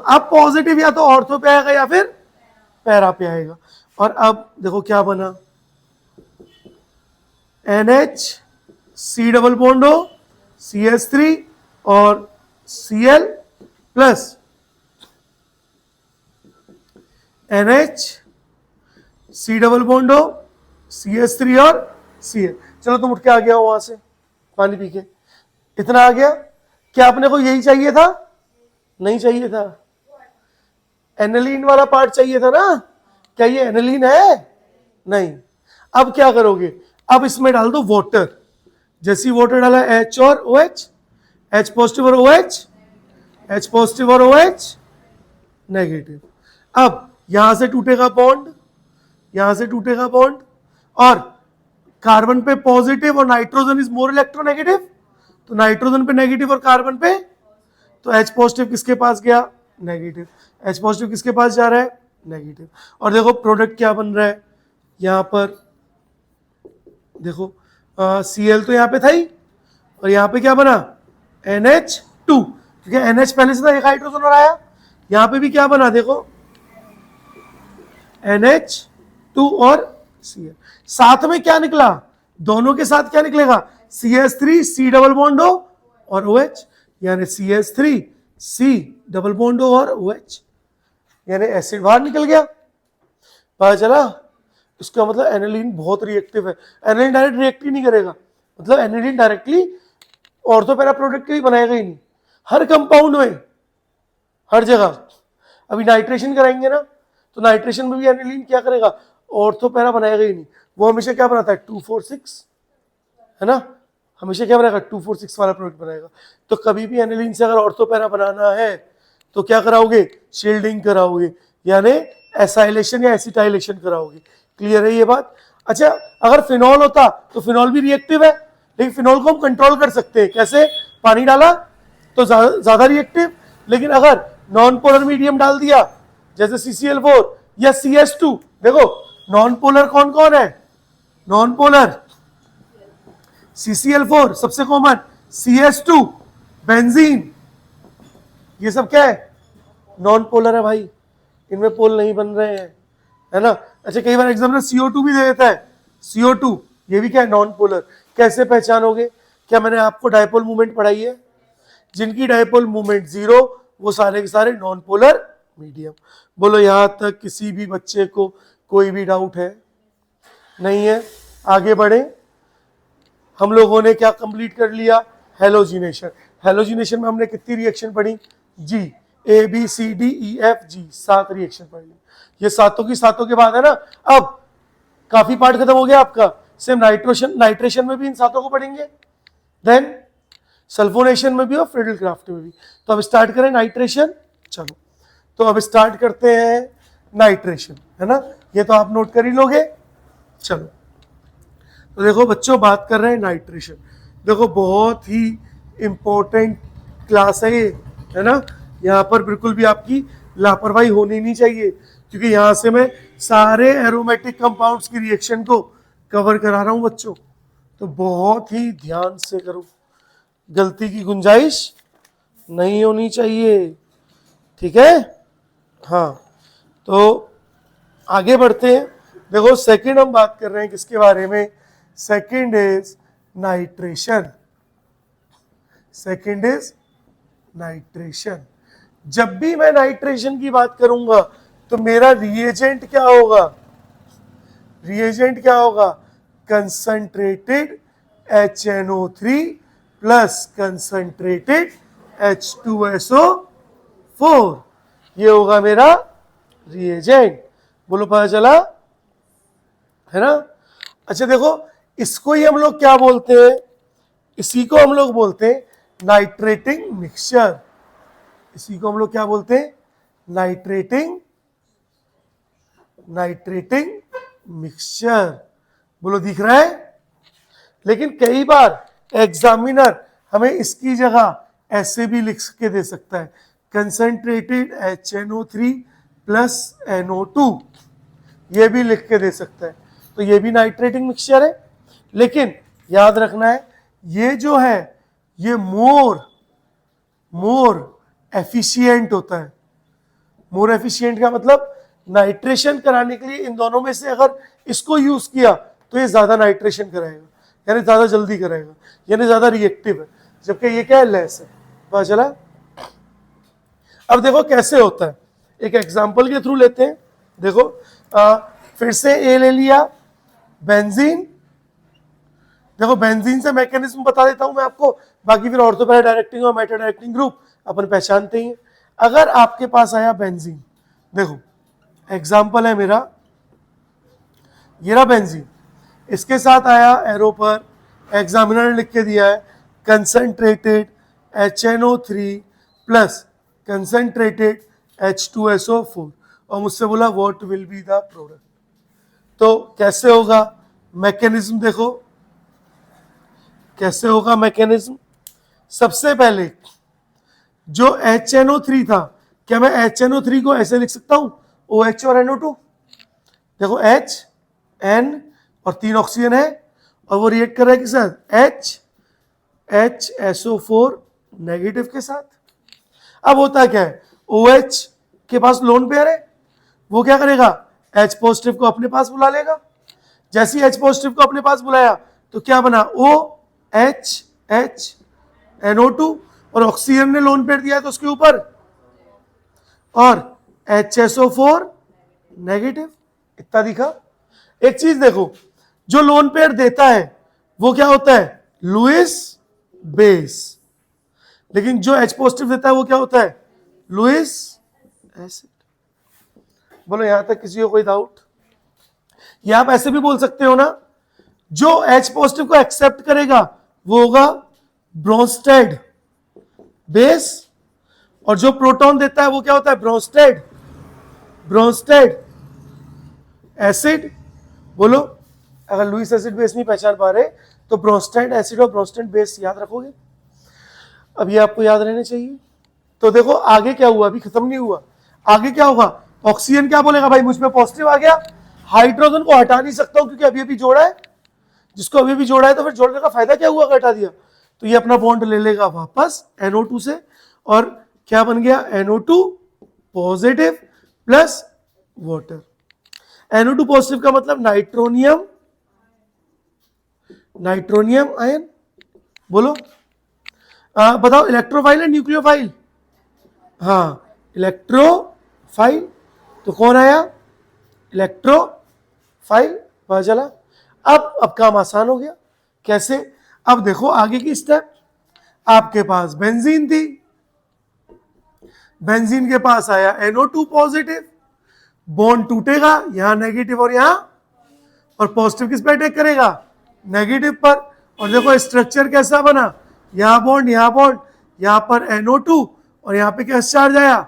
Speaker 1: तो अब पॉजिटिव या तो ऑर्थो पे आएगा या फिर पैरा पे आएगा। और अब देखो क्या बना, NH C double bond O CH3 और Cl plus NH C double bond O CH3 और Cl। चलो तुम उठ के आ गया हो वहां से पानी पी के, इतना आ गया। क्या अपने को यही चाहिए था? नहीं चाहिए था, एनालीन वाला पार्ट चाहिए था ना। क्या ये एनालीन है? नहीं। अब क्या करोगे, अब इसमें डाल दो वाटर। जैसी वाटर डाला H और OH, H पॉजिटिव और OH, H पॉजिटिव और OH नेगेटिव। अब यहां से टूटेगा बॉन्ड, यहां से टूटेगा बॉन्ड, और कार्बन पे पॉजिटिव और नाइट्रोजन इज मोर इलेक्ट्रोनेगेटिव, तो नाइट्रोजन पे नेगेटिव और कार्बन पे, तो H पॉजिटिव किसके पास गया, नेगेटिव। H पॉजिटिव किसके पास जा रहा है, नेगेटिव। और देखो प्रोडक्ट क्या बन रहा है, यहां पर देखो Cl तो यहां पे था ही, और यहां पे क्या बना, NH2, क्योंकि NH पहले से था, एक हाइड्रोजन और आया। यहां पे भी क्या बना, देखो NH2 और Cl। साथ में क्या निकला, दोनों के साथ क्या निकलेगा, CH3 C double bond O और OH, यानी CH3 C double bond O और OH, यानी एसिड बाहर निकल गया। पता चला? इसका मतलब एनालीन बहुत रिएक्टिव है। एनालीन डायरेक्ट रिएक्ट ही नहीं करेगा, मतलब aniline directly ortho para product के लिए बनाएगा ही नहीं, हर कंपाउंड में, हर जगह। अभी नाइट्रेशन कराएंगे ना, तो नाइट्रेशन में भी एनालीन क्या करेगा, ऑर्थो पैरा बनाएगा ही नहीं। वो हमेशा क्या बनाता है, 2,4,6, है ना, हमेशा क्या बनाएगा, 2,4,6 वाला प्रोडक्ट बनाएगा। तो कभी भी एनालीन से अगर ऑर्थो पैरा बनाना है तो क्या कराओगे, शील्डिंग कराओगे, यानी एसाइलेशन या एसिटाइलेशन कराओगे। क्लियर है ये बात? अच्छा, अगर फिनॉल होता तो फिनॉल भी रिएक्टिव है, लेकिन फिनॉल को हम कंट्रोल कर सकते हैं, कैसे, पानी डाला तो ज्यादा रिएक्टिव, लेकिन अगर नॉन पोलर मीडियम डाल दिया जैसे CCl4 या CH2, देखो नॉन पोलर कौन कौन है, नॉन पोलर CCl4 सबसे कॉमन, CH2 बेंजीन, ये सब क्या है, नॉन पोलर है भाई, इनमें पोल नहीं बन रहे हैं, है ना। अच्छा, कई बार एग्जामिनर CO2 भी दे देता है, CO2 ये भी क्या है, नॉन पोलर। कैसे पहचानोगे, क्या मैंने आपको डायपोल मूवमेंट पढ़ाई है, जिनकी डायपोल मूवमेंट 0 वो सारे के सारे नॉन पोलर मीडियम। बोलो यहां तक किसी भी बच्चे को कोई भी डाउट है? नहीं है? आगे बढ़े। हम लोगों ने क्या कंप्लीट कर लिया, हेलोजिनेशन। हेलोजिनेशन में हमने कितनी रिएक्शन पढ़ी, G ABCDEFG 7 रिएक्शन पढ़ ली। ये सातों की सातों के बाद है ना, अब काफी पार्ट खत्म हो गया आपका। सेम नाइट्रेशन में भी इन सातों को पढ़ेंगे, देन सल्फोनेशन में भी और फ्रीडल क्राफ्ट में भी। तो अब स्टार्ट करें नाइट्रेशन। चलो तो अब स्टार्ट करते हैं नाइट्रेशन, है ना, ये तो आप नोट कर ही लोगे। चलो तो देखो बच्चों, बात कर रहे हैं नाइट्रेशन। देखो बहुत ही इंपॉर्टेंट क्लास है ये, है ना। यहाँ पर बिल्कुल भी आपकी लापरवाही होनी नहीं चाहिए, क्योंकि यहाँ से मैं सारे एरोमेटिक कंपाउंड्स की रिएक्शन को कवर करा रहा हूँ बच्चों, तो बहुत ही ध्यान से करो, गलती की गुंजाइश नहीं होनी चाहिए। ठीक है। हाँ, तो आगे बढ़ते हैं। देखो सेकंड हम बात कर रहे हैं किसके बारे में, second is nitration. Second is nitration. जब भी मैं नाइट्रेशन की बात करूंगा तो मेरा रिएजेंट क्या होगा, रिएजेंट क्या होगा, concentrated HNO3 plus concentrated H2SO4, ये होगा मेरा रिएजेंट। बोलो पता चला है ना। अच्छा देखो, इसको ही हम लोग क्या बोलते हैं, इसी को हम लोग बोलते हैं नाइट्रेटिंग मिक्सचर। इसी को हम लोग क्या बोलते हैं, नाइट्रेटिंग मिक्सचर। बोलो दिख रहा है। लेकिन कई बार एग्जामिनर हमें इसकी जगह ऐसे भी लिख के दे सकता है, कंसंट्रेटेड HNO3 प्लस NO2, ये भी लिख के दे सकता है। तो ये भी नाइट्रेटिंग मिक्सचर है। लेकिन याद रखना है, ये जो है ये मोर एफिशिएंट होता है। मोर एफिशिएंट का मतलब नाइट्रेशन कराने के लिए इन दोनों में से अगर इसको यूज किया तो ये ज्यादा नाइट्रेशन कराएगा, यानी ज्यादा जल्दी कराएगा, यानी ज्यादा रिएक्टिव है, जबकि ये क्या है, लेस है। पता चला। अब देखो कैसे होता है, एक एग्जांपल के थ्रू लेते हैं। देखो फिर से ए ले लिया, बेंजीन। देखो बेंजीन से मैकेनिज्म बता देता हूं मैं आपको, बाकी फिर ऑर्थो पैरा डायरेक्टिंग और मेटा डायरेक्टिंग ग्रुप अपन पहचानते ही हैं। अगर आपके पास आया बेंजीन, देखो एग्जांपल है मेरा, ये रहा बेंजीन, इसके साथ आया एरो पर, एग्जामिनर ने लिख के दिया है concentrated HNO3 plus concentrated H2SO4, और मुझसे बोला what will be the product. तो कैसे होगा मैकेनिज्म, देखो कैसे होगा मैकेनिज्म। सबसे पहले जो HNO3 था, क्या मैं HNO3 को ऐसे लिख सकता हूं, OH और NO2। देखो H N और 3 ऑक्सीजन है, और वो रिएक्ट कर रहा है किसके साथ, HSO4 नेगेटिव के साथ। अब होता क्या है, OH के पास लोन पेयर है, वो क्या करेगा, H पॉजिटिव को अपने पास बुला लेगा। जैसे ही H पॉजिटिव को अपने पास बुलाया तो क्या बना, OH NO2, और ऑक्सीजन ने लोन पेयर दिया है तो उसके ऊपर, और HSO4 नेगेटिव। इतना दिखा। एक चीज देखो, जो लोन पेयर देता है वो क्या होता है, लुईस बेस, लेकिन जो H पॉजिटिव देता है वो क्या होता है, लुईस एसिड। बोलो यहां तक किसी को कोई डाउट। या आप ऐसे भी बोल सकते हो ना, जो H पॉजिटिव को एक्सेप्ट करेगा वो होगा ब्रोंस्टेड बेस, और जो प्रोटॉन देता है वो क्या होता है, ब्रोंस्टेड एसिड। बोलो अगर लुईस एसिड बेस नहीं पहचान पा रहे तो ब्रोंस्टेड एसिड और ब्रोंस्टेड बेस याद रखोगे। अब ये आपको याद रहने चाहिए। तो देखो आगे क्या हुआ, अभी खत्म नहीं हुआ, आगे क्या होगा, ऑक्सीजन क्या बोलेगा, भाई मुझ में पॉजिटिव आ गया, हाइड्रोजन को हटा नहीं सकता हूं क्योंकि अभी अभी जोड़ा है, जिसको अभी भी जोड़ा है तो फिर जोड़ने का फायदा क्या हुआ अगर हटा दिया, तो ये अपना बॉन्ड ले लेगा वापस NO2 से, और क्या बन गया, NO2 positive plus water. NO2 positive का मतलब नाइट्रोनियम आयन। बोलो बताओ, इलेक्ट्रोफाइल है न्यूक्लियोफाइल, हाँ इलेक्ट्रोफाइल, तो कौन आया, इलेक्ट्रोफाइल। पता चला। अब काम आसान हो गया। कैसे, अब देखो आगे की स्टेप, आपके पास बेंजीन थी, बेंजीन के पास आया NO2 पॉजिटिव, बॉन्ड टूटेगा यहां नेगेटिव और यहां, और पॉजिटिव किस पे अटैक करेगा, नेगेटिव पर। और देखो स्ट्रक्चर कैसा बना, यहां बॉन्ड यहां पर NO2, और यहां पे क्या चार्ज आया,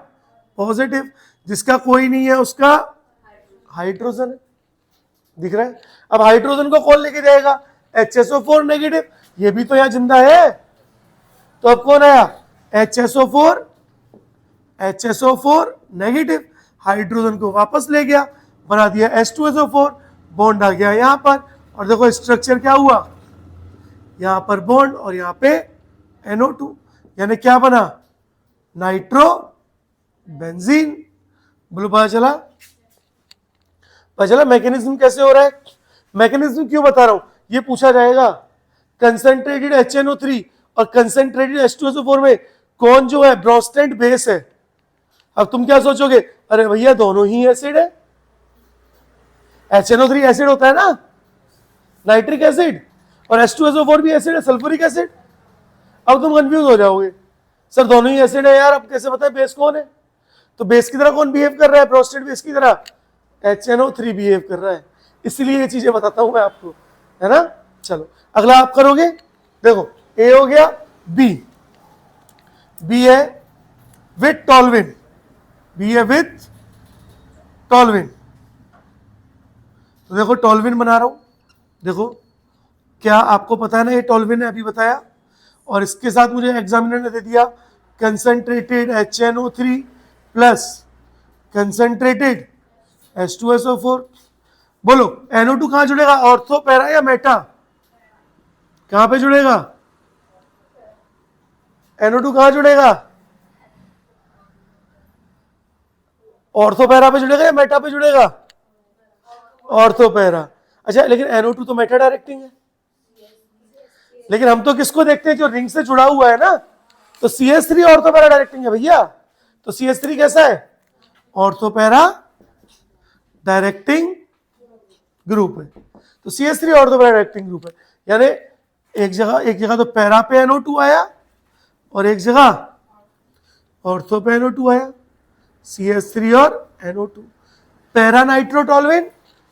Speaker 1: पॉजिटिव, जिसका कोई नहीं है उसका हाइड्रोजन है। दिख रहा है। अब हाइड्रोजन को कौन लेके जाएगा, HSO4 नेगेटिव, ये भी तो यहां जिंदा है, तो अब कौन आया, HSO4 नेगेटिव, हाइड्रोजन को वापस ले गया, बना दिया H2SO4, बॉन्ड आ गया यहां पर, और देखो स्ट्रक्चर क्या हुआ, यहां पर बॉन्ड और यहां पे NO2, यानी क्या बना, नाइट्रो बेंजीन। बोलो पता चला मैकेनिज्म कैसे हो रहा है। मैकेनिज्म क्यों बता रहा हूं, ये पूछा जाएगा। कंसंट्रेटेड HNO3 और कंसंट्रेटेड H2SO4 में कौन जो है ब्रोस्टेंट बेस है। अब तुम क्या सोचोगे, अरे भैया दोनों ही एसिड है। HNO3 एसिड होता है ना, नाइट्रिक एसिड, और H2SO4 भी एसिड है, सल्फ्यूरिक एसिड। अब तुम कंफ्यूज हो जाओगे, सर दोनों ही एसिड है यार, अब कैसे पता है बेस कौन है। तो बेस की तरह कौन बिहेव कर रहा है, प्रोस्टेट बेस की तरह HNO3 बिहेव कर रहा है। इसलिए ये चीजें बताता हूं मैं आपको, है ना। चलो अगला आप करोगे। देखो ए हो गया, बी है विथ टॉलविन, बी है विथ टॉलविन। तो देखो टॉलविन बना रहा हूं। देखो क्या आपको पता है ना, ये टॉलविन है, अभी बताया। और इसके साथ मुझे एग्जामिनर ने दे दिया concentrated HNO3 plus concentrated H2SO4। बोलो NO2 कहां जुड़ेगा, ऑर्थो, पैरा या मेटा, कहां पे जुड़ेगा। NO2 कहां जुड़ेगा, ऑर्थो पैरा पे जुड़ेगा या मेटा पे जुड़ेगा, ऑर्थो पैरा। अच्छा लेकिन NO2 तो मेटा डायरेक्टिंग है, लेकिन हम तो किसको देखते हैं, जो रिंग से जुड़ा हुआ है ना। तो CH3 ऑर्थो पैरा डायरेक्टिंग है भैया। तो CH3 कैसा है, ऑर्थो पैरा डायरेक्टिंग ग्रुप है। तो CH3 ortho para directing group है, यानी एक जगह तो पैरा पे NO2 आया और एक जगह ऑर्थो पे NO2 आया। CH3 और NO2, पैरा नाइट्रोटोलविन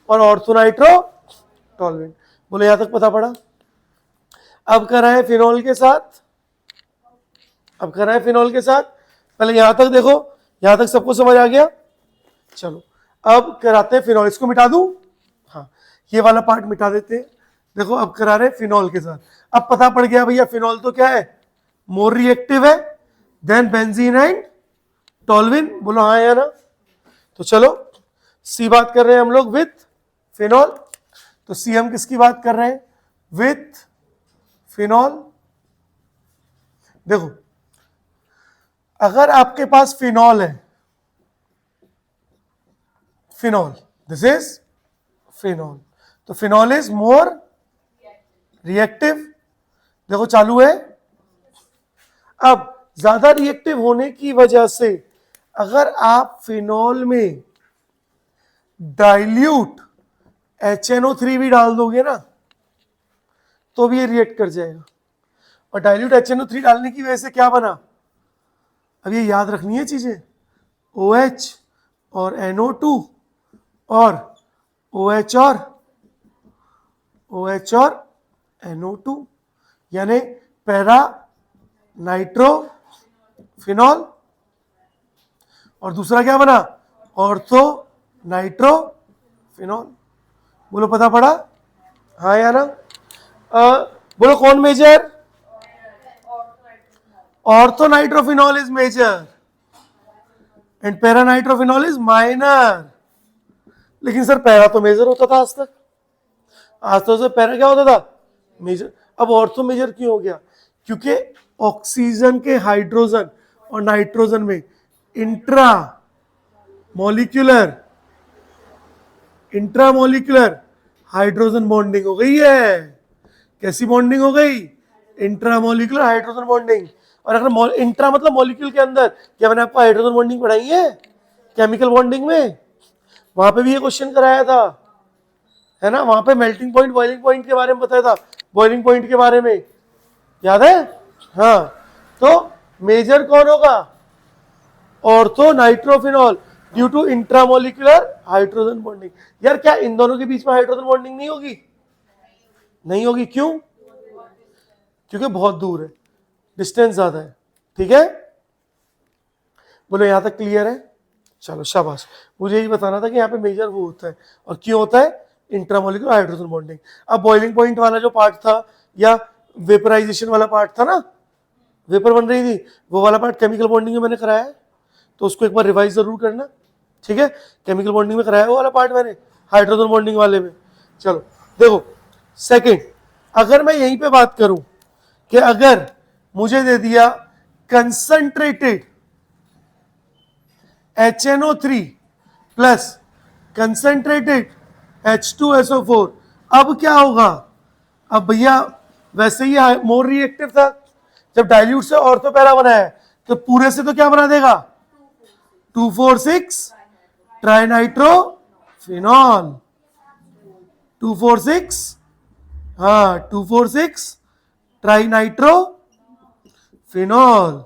Speaker 1: और ऑर्थो नाइट्रोटोलविन। बोले यहां तक पता पड़ा। अब कर रहा है फिनॉल के साथ, अब कर रहा है फिनॉल के साथ। पहले यहां तक देखो, यहां तक सबको समझ आ गया। चलो अब कराते हैं फिनॉल, इसको मिटा दूं, हाँ ये वाला पार्ट मिटा देते हैं। देखो अब करा रहे हैं फिनॉल के साथ। अब पता पड़ गया भैया फिनॉल तो क्या है, मोर रिएक्टिव है देन बेंजीन एंड टॉलविन। बोलो हाँ या ना। तो चलो सी बात कर रहे हैं हम लोग विथ फिनॉल। तो सी हम किसकी बात कर रहे हैं, विथ फिनॉल। देखो अगर आपके पास फिनॉल है, फिनॉल, दिस इज फिनॉल, तो फिनॉल इज मोर रिएक्टिव। देखो चालू है। अब ज्यादा रिएक्टिव होने की वजह से अगर आप फिनॉल में डाइल्यूट HNO3 भी डाल दोगे ना, तो भी ये रिएक्ट कर जाएगा। और डाइल्यूट HNO3 डालने की वजह से क्या बना, अब ये याद रखनी है चीजें, OH और NO2 और OH और NO2, यानी पैरा नाइट्रो फिनॉल। और दूसरा क्या बना, ऑर्थो नाइट्रो फिनॉल। बोलो पता पड़ा, हाँ या ना। बोलो कौन major, ortho nitrophenol is major and para nitrophenol is minor. लेकिन सर पैरा तो मेजर होता था आज तक, आज तो सर पैरा क्या होता था, मेजर। अब ऑर्थो मेजर क्यों हो गया, क्योंकि ऑक्सीजन के हाइड्रोजन और नाइट्रोजन में इंट्रा मॉलिक्यूलर हाइड्रोजन बॉन्डिंग हो गई है। कैसी बॉन्डिंग हो गई, इंट्रा मॉलिक्यूलर हाइड्रोजन बॉन्डिंग। और अगर इंट्रा मतलब मॉलिक्यूल के अंदर, क्या मैंने आपको हाइड्रोजन बॉन्डिंग पढ़ाई है केमिकल बॉन्डिंग में, वहां पे भी ये क्वेश्चन कराया था, है ना। वहां पे मेल्टिंग पॉइंट बॉइलिंग पॉइंट के बारे में बताया था, बॉइलिंग पॉइंट के बारे में याद है, हाँ। तो मेजर कौन होगा, ortho nitrophenol, due to intramolecular hydrogen bonding. यार क्या इन दोनों के बीच में हाइड्रोजन बॉन्डिंग नहीं होगी, नहीं होगी, क्यों, क्योंकि बहुत दूर है, डिस्टेंस ज्यादा है, ठीक है। बोलो यहां तक क्लियर है, चलो शाबाश। मुझे यही बताना था कि यहाँ पे मेजर वो होता है, और क्यों होता है, इंट्रामोलिकुलर हाइड्रोजन बॉन्डिंग। अब बॉइलिंग पॉइंट वाला जो पार्ट था या वेपराइजेशन वाला पार्ट था ना, वेपर बन रही थी, वो वाला पार्ट केमिकल बॉन्डिंग में मैंने कराया है, तो उसको एक बार रिवाइज जरूर करना, ठीक है। केमिकल बॉन्डिंग में कराया वो वाला पार्ट मैंने, हाइड्रोजन बॉन्डिंग वाले में। चलो देखो सेकंड, अगर मैं यहीं पे बात करूं कि अगर मुझे दे दिया concentrated HNO3 plus concentrated H2SO4। अब क्या होगा? अब भैया वैसे ही मोर रिएक्टिव था, जब डाइल्यूट से ऑर्थो पैरा बनाया तो पूरे से तो क्या बना देगा? 2,4,6 ट्राइनाइट्रोफिनॉल। 2,4,6 हाँ 2,4,6 ट्राइनाइट्रोफिनॉल।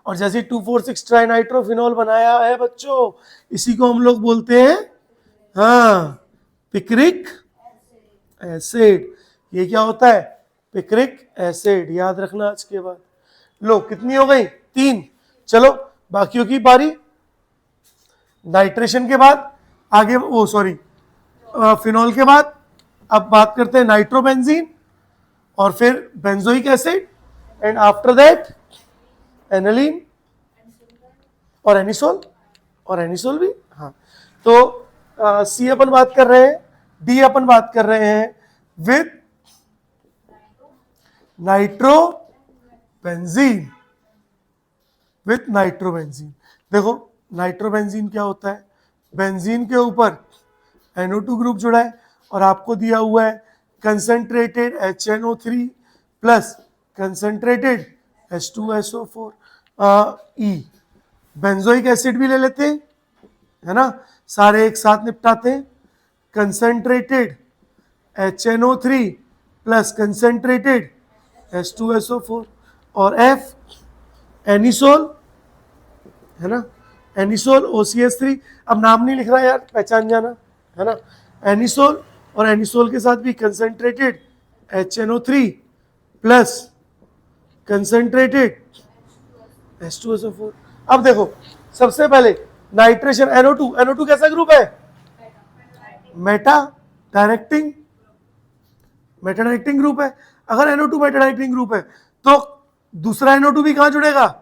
Speaker 1: और जैसे 2,4,6 ट्राइनाइट्रोफिनॉल बनाया है बच्चों, इसी को हम लोग बोलते हैं हाँ पिक्रिक एसिड। ये क्या होता है? Picric acid. याद रखना आज के बाद। लो कितनी हो गई? 3। चलो बाकियों की बारी। नाइट्रेशन के बाद आगे फिनॉल के बाद अब बात करते हैं नाइट्रोबेंजीन और फिर benzoic acid and after that aniline और एनिसोल भी। हाँ तो सी अपन बात कर रहे हैं, डी अपन बात कर रहे हैं विद नाइट्रोबेंजीन। देखो नाइट्रोबेंजीन क्या होता है? बेंजीन के ऊपर NO2 ग्रुप जुड़ा है और आपको दिया हुआ है concentrated HNO3 plus concentrated H2SO4 E। Benzoic acid भी ले लेते हैं, है ना, सारे एक साथ निपटाते हैं। Concentrated HNO3 plus concentrated H2SO4 और F एनिसोल, है ना, एनिसोल OCH3। अब नाम नहीं लिख रहा यार, पहचान जाना, है ना। एनिसोल और एनिसोल के साथ भी concentrated HNO3 plus concentrated H2SO4। अब देखो सबसे पहले नाइट्रेशन NO2 कैसा ग्रुप है? मेटा डायरेक्टिंग ग्रुप है। अगर NO2 मेटा डायरेक्टिंग ग्रुप है तो दूसरा NO2 भी कहां जुड़ेगा?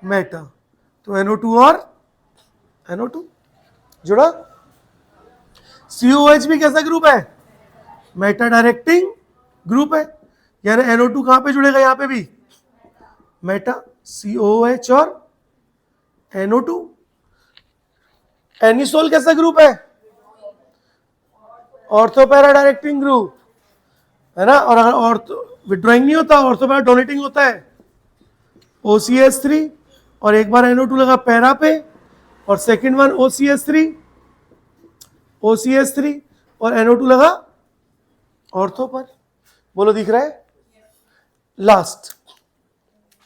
Speaker 1: मेटा। तो NO2 और NO2 जुड़ा। COH भी कैसा ग्रुप है? मेटा डायरेक्टिंग ग्रुप है, यानी NO2 कहां पे जुड़ेगा? यहां पे भी मेटा, COH और NO2। एनिसोल कैसा ग्रुप है? ऑर्थोपैरा डायरेक्टिंग ग्रुप, है ना। और अगर ऑर्थो विड्रॉइंग नहीं होता, ऑर्थोपैरा डोनेटिंग होता है, OCH3 और एक बार NO2 लगा पैरा पे और सेकंड वन OCH3 और NO2 लगा ऑर्थो पर। बोलो दिख रहा है? Last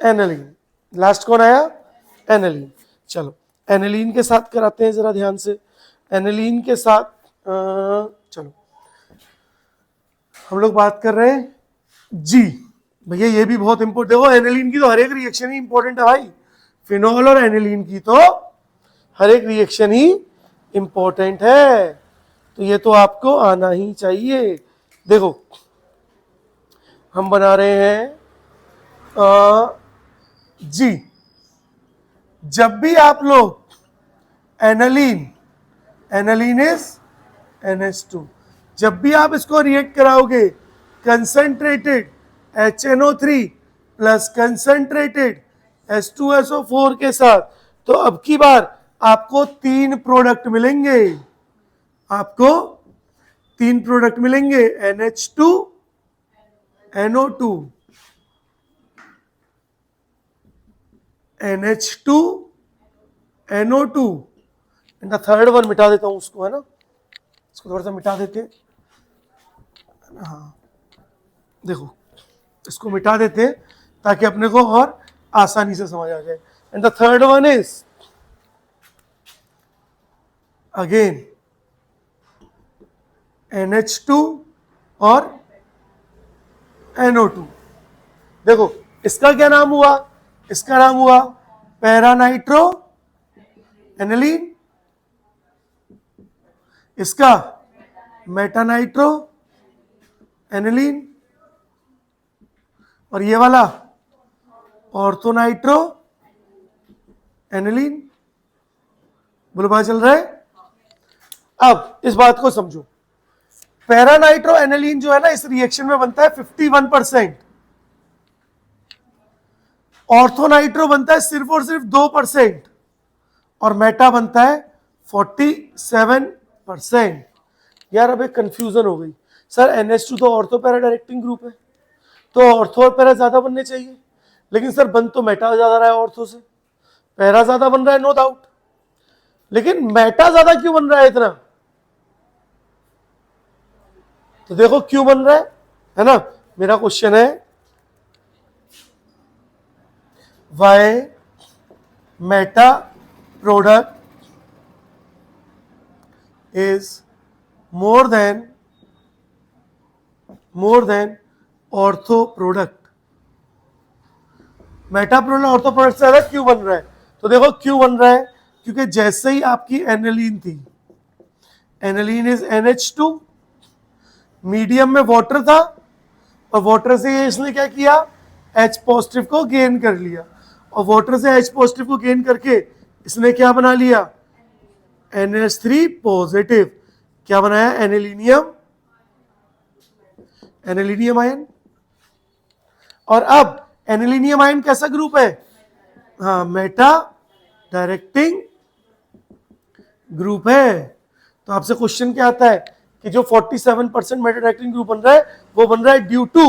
Speaker 1: aniline. लास्ट कौन आया? एनिलीन। चलो एनिलीन के साथ कराते हैं जरा ध्यान से। एनिलीन के साथ चलो हम लोग बात कर रहे हैं जी। भैया ये भी बहुत इंपोर्टेंट, देखो एनिलीन की तो हर एक रिएक्शन ही इंपॉर्टेंट है भाई। फिनॉल और एनिलीन की तो हर एक रिएक्शन ही इंपॉर्टेंट है, तो ये तो आपको आना ही चाहिए। देखो हम बना रहे हैं जी। जब भी आप लोग एनालीन इज NH2, जब भी आप इसको रिएक्ट कराओगे concentrated HNO3 plus concentrated H2SO4 के साथ, तो अब की बार आपको 3 प्रोडक्ट मिलेंगे। NH2 NO2 NH2 NO2 and the third one मिटा देता हूं उसको, है ना, इसको थोड़ा सा मिटा देते हैं। हाँ देखो इसको मिटा देते हैं ताकि अपने को और आसानी से समझ आ जाए। And the third one is again NH2 और NO2। देखो इसका क्या नाम हुआ? इसका नाम हुआ पैरानाइट्रो एनिलीन, इसका मेटानाइट्रो एनिलीन, और ये वाला ऑर्थोनाइट्रो एनिलीन। बोलो पता चल रहा है? अब इस बात को समझो, पैरानाइट्रो एनिलीन जो है ना, इस रिएक्शन में बनता है 51%, ऑर्थोनाइट्रो बनता है सिर्फ और सिर्फ 2%। और मेटा बनता है 47%। यार अब एक कंफ्यूजन हो गई, सर NH2 तो ऑर्थो पैरा डायरेक्टिंग ग्रुप है, तो ऑर्थो और पैरा ज्यादा बनने चाहिए, लेकिन सर बन तो मेटा ज्यादा रहा है ऑर्थो से, पैरा ज्यादा बन रहा है नो डाउट, लेकिन मेटा ज्यादा क्यों बन रहा है इतना? तो देखो क्यों बन रहा है ना। मेरा क्वेश्चन है why meta product is more than ortho product. Meta product ortho product से ज्यादा क्यों बन रहा है? तो देखो क्यों बन रहा है, क्योंकि जैसे ही आपकी एनालीन थी, एनालीन इज NH2, मीडियम में वाटर था और वाटर से इसने क्या किया, H पॉजिटिव को गेन कर लिया, और वाटर से H पॉजिटिव को गेन करके इसने क्या बना लिया, NH3 पॉजिटिव। क्या बनाया, एनालिनियम, एनालिनियम आयन। और अब एनालिनियम आयन कैसा ग्रुप है, हाँ मेटा डायरेक्टिंग ग्रुप है। तो आपसे क्वेश्चन क्या आता है कि जो 47% मेटा डायरेक्टिंग ग्रुप बन रहा है वो बन रहा है ड्यू टू,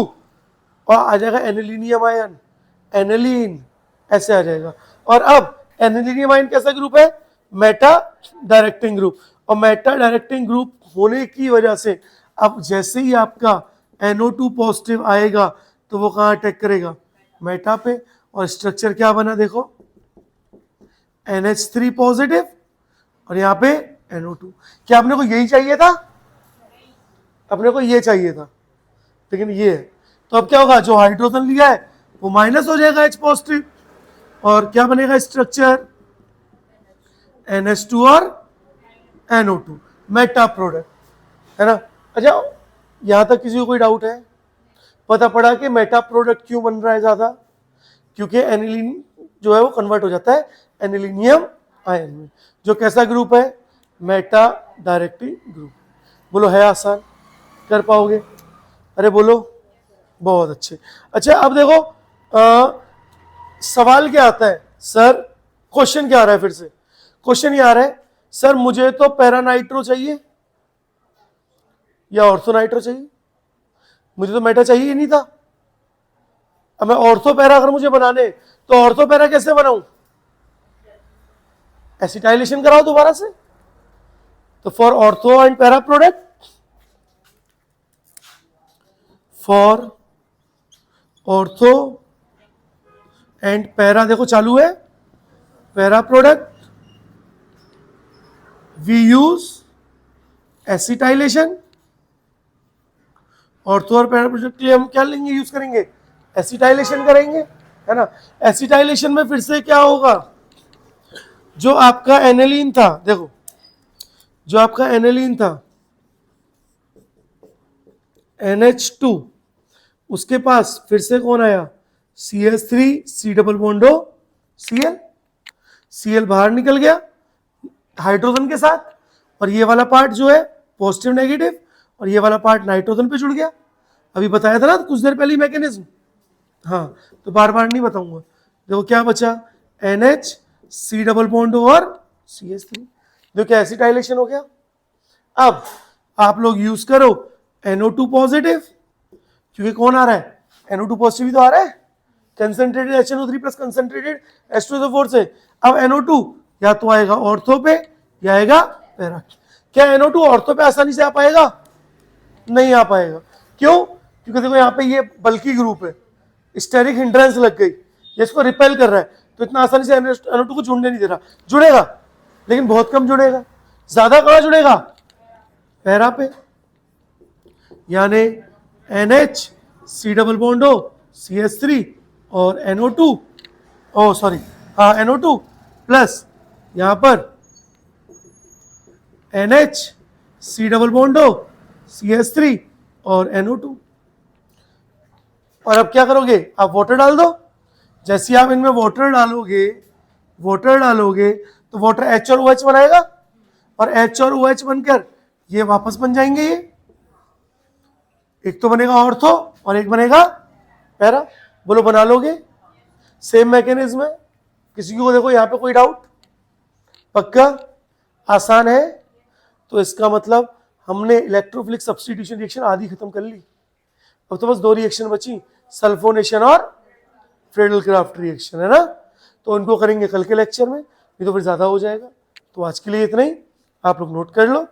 Speaker 1: और आ जाएगा एनालिनियम आयन, एनालिन ऐसे आ जाएगा। और अब एनालिनियम आयन कैसा ग्रुप है, मेटा डायरेक्टिंग ग्रुप, और मेटा डायरेक्टिंग ग्रुप होने की वजह से अब जैसे ही आपका NO2 पॉजिटिव आएगा तो वो कहाँ अटैक करेगा, मेटा पे, और स्ट्रक्चर क्या बना देखो, NH3 पॉजिटिव और यहाँ पे NO2। क्या अपने को यही चाहिए था, अपने को ये चाहिए था, लेकिन ये है। तो अब क्या होगा, जो हाइड्रोजन लिया है वो माइनस हो जाएगा H पॉजिटिव, और क्या बनेगा स्ट्रक्चर, NH2 और NO2, मेटा प्रोडक्ट है ना। अच्छा यहां तक किसी को कोई डाउट है? पता पड़ा कि मेटा प्रोडक्ट क्यों बन रहा है ज्यादा, क्योंकि एनिलीन जो है वो कन्वर्ट हो जाता है एनिलीनियम आयन में, जो कैसा ग्रुप है, मेटा डायरेक्टिंग ग्रुप। बोलो है आसान, कर पाओगे? अरे बोलो, बहुत अच्छे। अच्छा अब देखो सवाल क्या आता है सर, क्वेश्चन क्या आ रहा है, फिर से क्वेश्चन ये आ रहा है, सर मुझे तो पैरानाइट्रो चाहिए या ऑर्थोनाइट्रो चाहिए, मुझे तो मेटा चाहिए ही नहीं था। अब मैं ऑर्थो पैरा अगर मुझे बनाने, तो ऑर्थो पैरा कैसे बनाऊं, एसिटाइलेशन कराओ दोबारा से। तो for ortho and para product, for ortho and para, देखो चालू है, para product we use acetylation. Ortho और पैरा प्रोडक्ट के लिए हम क्या लेंगे, यूज करेंगे, एसिटाइलेशन करेंगे, है ना। एसिटाइलेशन में फिर से क्या होगा, जो आपका एनालीन था, देखो जो आपका एनालीन था NH2, उसके पास फिर से कौन आया, CH3 C double बॉन्डो Cl, Cl बाहर निकल गया हाइड्रोजन के साथ, और ये वाला पार्ट जो है पॉजिटिव नेगेटिव, और ये वाला पार्ट नाइट्रोजन पे जुड़ गया। अभी बताया था ना कुछ देर पहले मैकेनिज्म, हाँ तो बार बार नहीं बताऊंगा। देखो क्या बचा, NH C डबल बॉन्डो और CH3, देखो क्या एसिटाइलेशन हो गया। अब आप लोग यूज करो NO2 पॉजिटिव, क्योंकि कौन आ रहा है, NO2 पॉजिटिव ही तो आ रहा है, concentrated HNO3 plus concentrated H2SO4 से। अब NO2 या तो आएगा ऑर्थो पे या आएगा पैरा। क्या NO2 ऑर्थो पे आसानी से आ पाएगा, नहीं आ पाएगा। क्यों, क्योंकि देखो यहाँ पे ये बल्कि ग्रुप है, स्टेरिक हिंड्रेंस लग गई, ये इसको रिपेल कर रहा है, तो इतना आसानी से NO2 को जुड़ने नहीं दे रहा। जुड़ेगा लेकिन बहुत कम जुड़ेगा, ज्यादा कहाँ जुड़ेगा, पैरा पे, यानी NH C डबल बॉन्डो CH3 और NO2, ओ सॉरी हाँ NO2 प्लस यहां पर NH C डबल बॉन्डो CH3 और NO2। और अब क्या करोगे, आप वाटर डाल दो। जैसे आप इनमें वाटर डालोगे तो वाटर H और OH बनाएगा, और H और OH बनकर ये वापस बन जाएंगे। ये एक तो बनेगा ऑर्थो और एक बनेगा पैरा। बोलो बना लोगे, सेम मैकेनिज्म है। किसी को देखो यहाँ पे कोई डाउट, पक्का? आसान है? तो इसका मतलब हमने इलेक्ट्रोफिलिक सब्स्टिट्यूशन रिएक्शन आधी खत्म कर ली। अब तो बस 2 रिएक्शन बची, सल्फोनेशन और फ्रेडल क्राफ्ट रिएक्शन, है ना। तो उनको करेंगे कल के लेक्चर में, नहीं तो फिर ज्यादा हो जाएगा। तो आज के लिए इतना ही, आप लोग नोट कर लो।